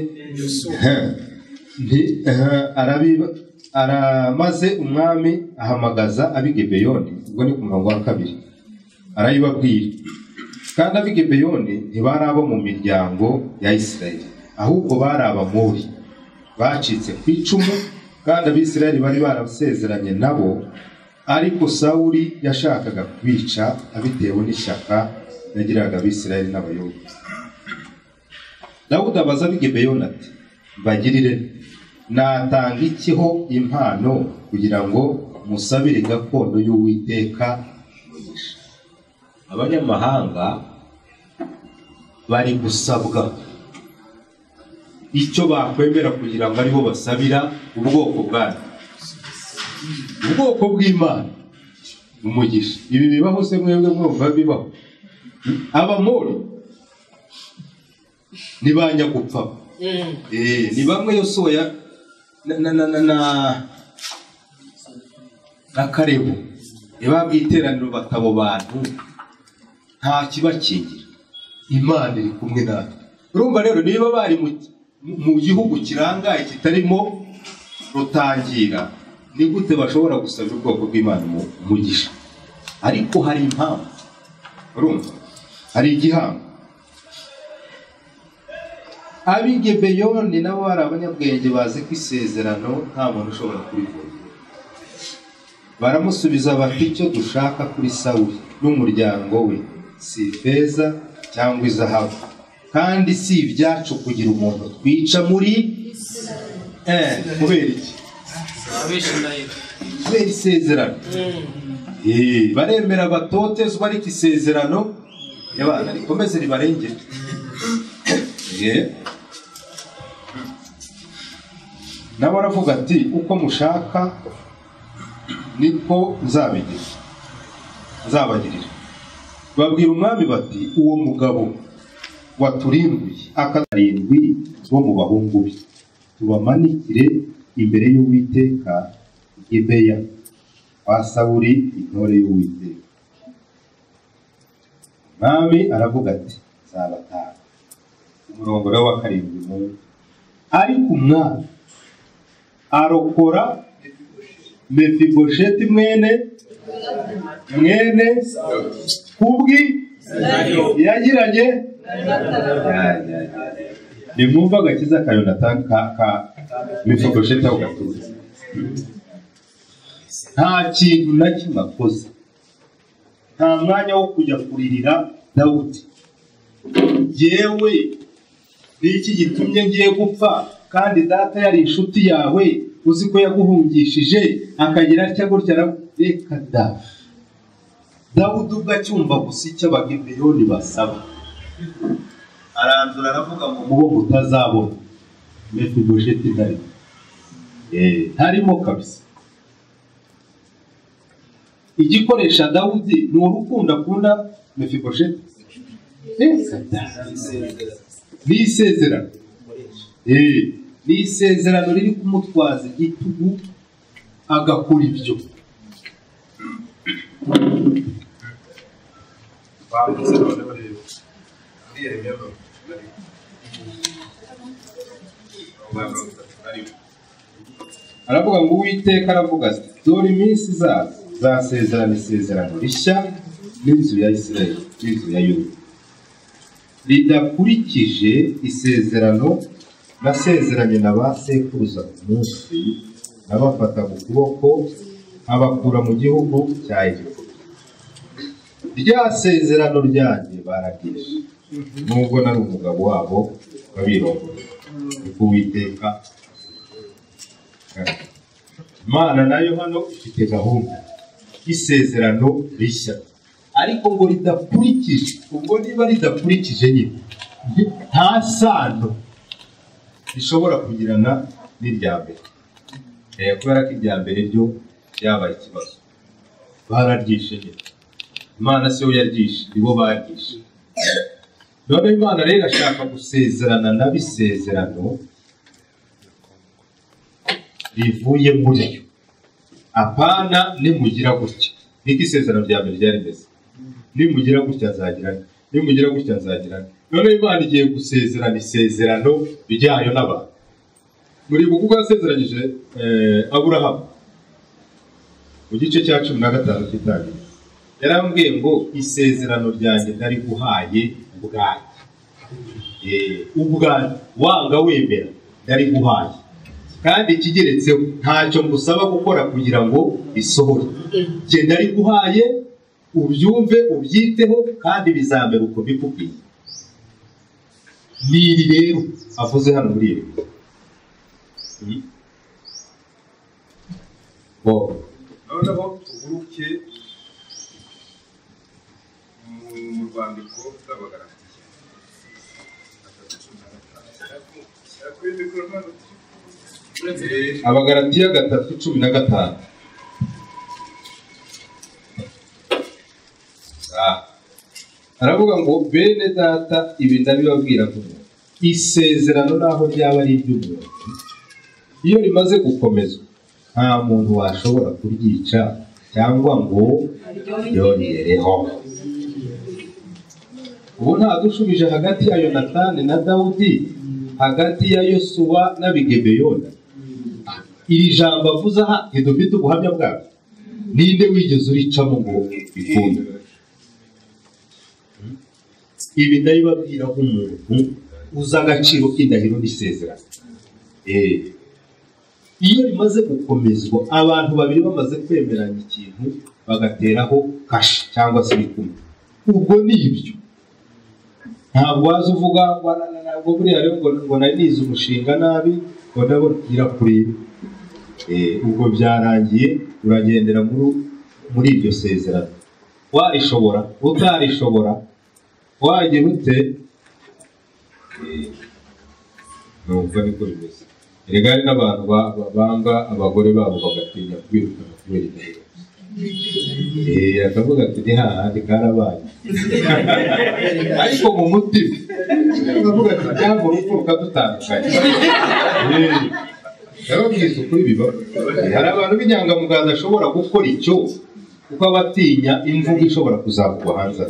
Speaker 17: aramaze umwami ahamagaza Abigibeyoni, ubwo ni ku murongo wa 2. Arayibabwira kandi Abigibeyoni ntibari abo mu miryango ya Isirayeli, ahubwo bari Abamori bacitse ku icumu, kandi Abisirayeli bari barasezeranye nabo, ariko Sawuli yashakaga kwica abitewe n'ishyaka yagiraga Abisirayeli n'Abayuda. Dawudi abaza Abigibeyoni ati bagirire natanga ikiho impano kugira ngo musabire gakondo y'Uwiteka. Abanyamahanga bari gusabwa icyo bakwemera kugira ngo ariho basabira ubwoko bwabo, ubwoko bw'Imana umugisha. Ibi bibaho se mwebwe mwumva bibaho? Abamori ni banyagupfa, ni bamwe Yosuwa na Kalebu ibabwiteraniro batabo bantu nta kibakingira, Imana iri kumwe natwe. Urumva rero niba bari mu gihugu kirangaye kitarimo rutangira, ni gute bashobora gusabira ubwoko bw'Imana umugisha? Ariko hari impamvu, urumva hari igihango. Abigibeyoni nabo bari abanyabwenge bazi ko isezerano nta muntu ushobora kurivura. Baramusubiza bati icyo dushaka kuri Sawuli n'umuryango we si ifeza cyangwa izahabu, kandi si ibyacu kugira umuntu twica muri kubera iki? Kubera isezerano. Baremera batotezwa, ariko isezerano y'abana rikomeze ribarengere. Nabo aravuga ati uko mushaka niko nzabagirira. Babwira umwami bati uwo mugabo waturimbuye akarindwi bo mu bahungu be tubamanikire imbere y'Uwiteka Gibeya kwa Sawuli intore y'Uwiteka. Umwami aravuga ati nzabatanga. Umurongo wa 7. Ariko umwami arokora Mefibosheti mwene kubwi yagiranye nimwumva agakiza ka Yonatani ka Mefibosheti aho gaturutse. Nta kintu na kimwe akoze, nta mwanya wo kujya kuririra Dawudi. Yewe niki gitumye ngiye gupfa kandi data yari inshuti yawe, uzi ko yaguhungishije akagira atya gutya? Reka da. Dawudi ubwo acyumva gusa icyo Abagibeyoni basaba, aranzura aravuga ngo mubo mutazabona Mefibosheti ntarimo kabisa. Igikoresha Dawudi ni urukundo akunda Mefibosheti. Ni isezerano. ni isezerano riri kumutwaza igitugu agakora ibyo. Aravuga ngo Uwiteka aravuga ati dore iminsi izaza zasezerana isezerano rishya n'inzu ya Isirayeli n'inzu ya Yuda ridakurikije isezerano nasezeranye na ba sekuruza umunsi nabafata mu kuboko abakura mu gihugu cya Egiputa. Rya sezerano ryanjye baragije nubwo nari umugabo wabo babirongora. Niko Uwiteka Imana nayo hano ifite gahunda y'isezerano rishya, ariko ngo ridakurikije. Ubwo niba ridakurikije nyine nta sano rishobora kugirana n'irya mbere, kubera ko irya mbere ryo ryabaye ikibazo, bararyishe nyine. Imana siyo yaryishe, nibo baryishe. None Imana rero ashaka gusezerana n'abisezerano rivuye muri yo. Apana nimugira gutya, niko isezerano rya mbere ryari rimeze. Nimugira gutya nzagirana, nimugira gutya nzagirana. None Imana igiye gusezerana isezerano ryayo n'abantu. Muri bukuko yasezeranyije Aburahamu mu gice cya 15 cy'itangira, yarambwiye ngo isezerano ryanjye ndari guhaye ubwanjye, ubwanjye wanga wemera ndari guhaye, kandi ikigeretseho ntacyo ngusaba gukora kugira ngo isohore. Genda ari guhaye ubyumve ubyiteho kandi bizambera uko bikubwiye. Niri rero avuze hano muri iri
Speaker 10: noneho tuguruke mu rwandiko rw'Abagalatiya.
Speaker 17: Abagalatiya 3:15. Aravuga ngo bene data ibi ndabibabwira ngo isezerano naho ryaba ari iby'umuntu, iyo rimaze gukomezwa nta muntu washobora kuryica cyangwa ngo yongereho. Ubu nta dushubije hagati ya Yonatani na Dawudi, hagati ya Yosuwa n'Abigebeyoni. Iri jambo avuze aha ntidufite ubuhamya bwabyo. Ninde wigeze uricamo ngo bikunde? Ibi ndabibabwira nk'umuntu uzi agaciro k'indahiro n'isezerano. Iyo rimaze gukomezwa, abantu babiri bamaze kwemeranya ikintu bagateraho kashi cyangwa se ibikumwe, ubwo ni ibyo. Ntabwo waza uvuga ngo buriya rero ngo nanize umushinga nabi ngo ndabona irakureba. Ubwo byarangiye, uragendera muri iryo sezerano. Warishobora utarishobora wagira ute? Numva niko bimeze. Erega hari n'abantu banga abagore babo bagatinya kwirukana kubera indahiro. Akavuga ati ni hahandi karabaye. Ariko mu mutima akavuga ati cyangwa urupfu rukadutandukanya. Ndababwiza ukuri biba. Hari abantu b'inyangamugayo ashobora gukora icyo kuko abatinya imvugo ishobora kuzakugwa hanze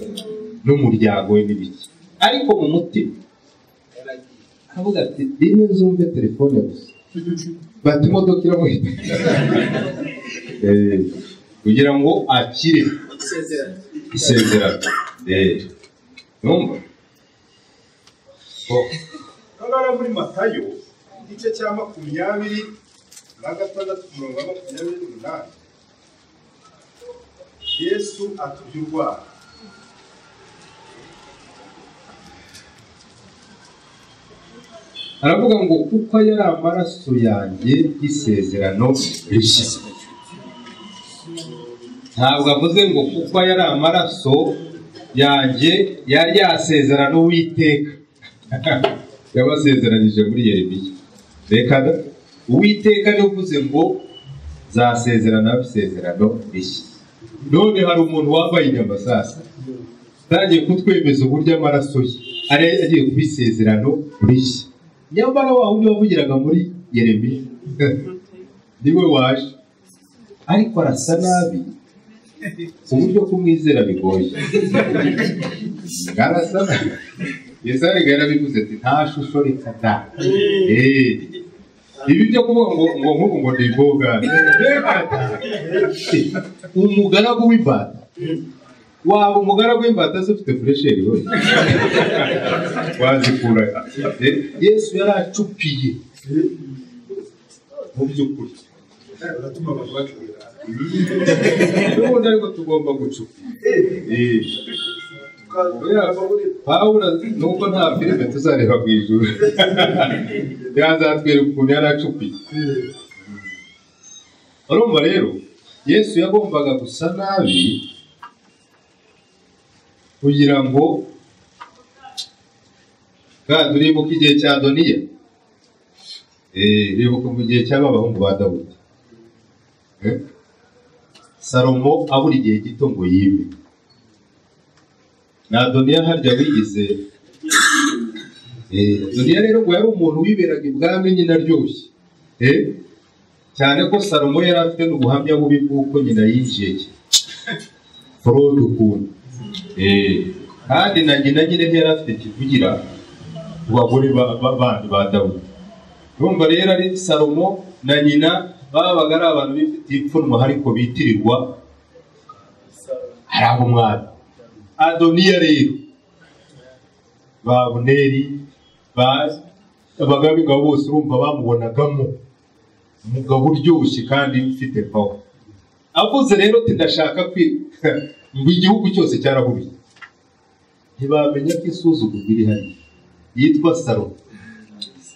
Speaker 17: n'umuryango we n'ibiki, ariko mu mutima akavuga ati rimwe nzumve telefone gusa bati imodoka iramuhita kugira ngo akire isezerano. Numva
Speaker 10: Abara muri Matayo igice cya 20:6 Yesu atubyurwa
Speaker 17: aravuga ngo kuko yari amaraso yanjye y'isezerano rishya. Ntabwo avuze ngo kuko yari amaraso yanjye yari yasezerano Uwiteka yabasezeranije muri Yeremiya. Reka Uwiteka niwe uvuze ngo zasezerana isezerano rishya. None hari umuntu wambaye inyama sasa utangiye kutwemeza uburyo amaraso ye ari agiye kubisezerano rishya. nyamara wa wundi wavugiraga muri Yeremiya niwe waje ariko arasa nabi uburyo kumwizera bigoye arasa nabi Yesaya yarabivuze ati nta shusho rikata ibi byo kuvuga ngo ndi imboga umugaragu w'imbata waba umugaragu w'imbata se ufite furesheri we wazikura Yesu yaracupiye mu by'ukuri n'ubundi ariko tugomba gucupira Pawulo nuko nta filime tuzareba mu ijuru yazatwereka ukuntu yaracupiye urumva rero Yesu yagombaga gusa nabi kugira ngo kandi uribuka igihe cya Adoniya uribuka mu gihe cy'abahungu ba Dawudi Salomo abura igihe gito ngo yime na Adoniya harya wigize Adoniya rero ngo yari umuntu wiberaga ibwami nyina aryoshye cyane ko Salomo yari afite n'ubuhamya bubi bw'uko nyina yinjiye Forode ukuntu kandi na nyina nyine yari afite kivugira ku bagore bandi ba Dawudi urumva rero ari Salomo na nyina babaga ari abantu bifitiye ipfunwe ariko bitirirwa hari abo mwana Adoniya rero ba Abuneri abagabo ingabo bose urumva bamubonagamo umugabo uryoshye kandi ufite power avuze rero ati ndashaka ngo igihugu cyose cyarahubiye ntibamenya ko isuzugurwa iri hano yitwa Salomo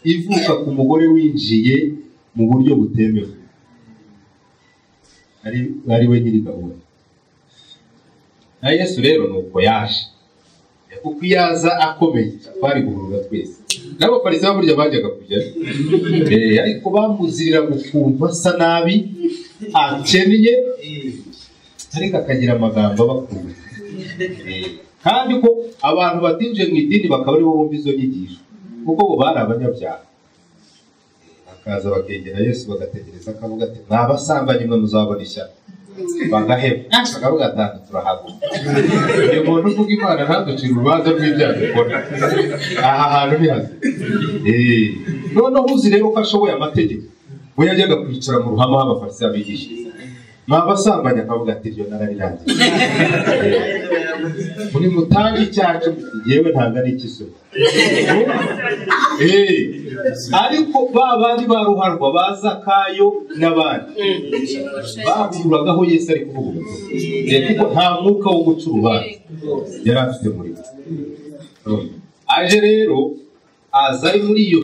Speaker 17: ivuka ku mugore winjiye mu buryo butemewe ari we nyiri gahunda na Yesu rero nuko yaje kuko yaza akomeye twari guhurura twese n'abafarisayo burya bajyaga kujya ariko bamuzirira gukumva asa nabi akennye ariko akagira amagambo abakunda kandi ko abantu batinjiye mu idini bakaba aribo bumva izo nyigisho kuko bo bari abanyabyaha bakaza bakegera Yesu bagategereza akavuga ati mwabasambanyi mwe muzabona ishyano bagaheba bakavuga ati turahaguruka uyu muntu uvuga Imana ntaducire urubanza rw'ibyaha dukora aha hantu nihaze noneho uzi rero ko ashoboye amategeko we yajyaga kwicara mu ruhame aho abafarisayo bigishiriza mwabasambanya akavuga ati iryo nararirangiye muri mutange icyacu yewe ntabwo ari ikisoro ariko ba bandi baruharwa baza kayo n'abandi bahururagaho Yesu ari kuvuga kuko nta mwuka wo guca urubanza yari afite muri we aje rero aza ari muri iyo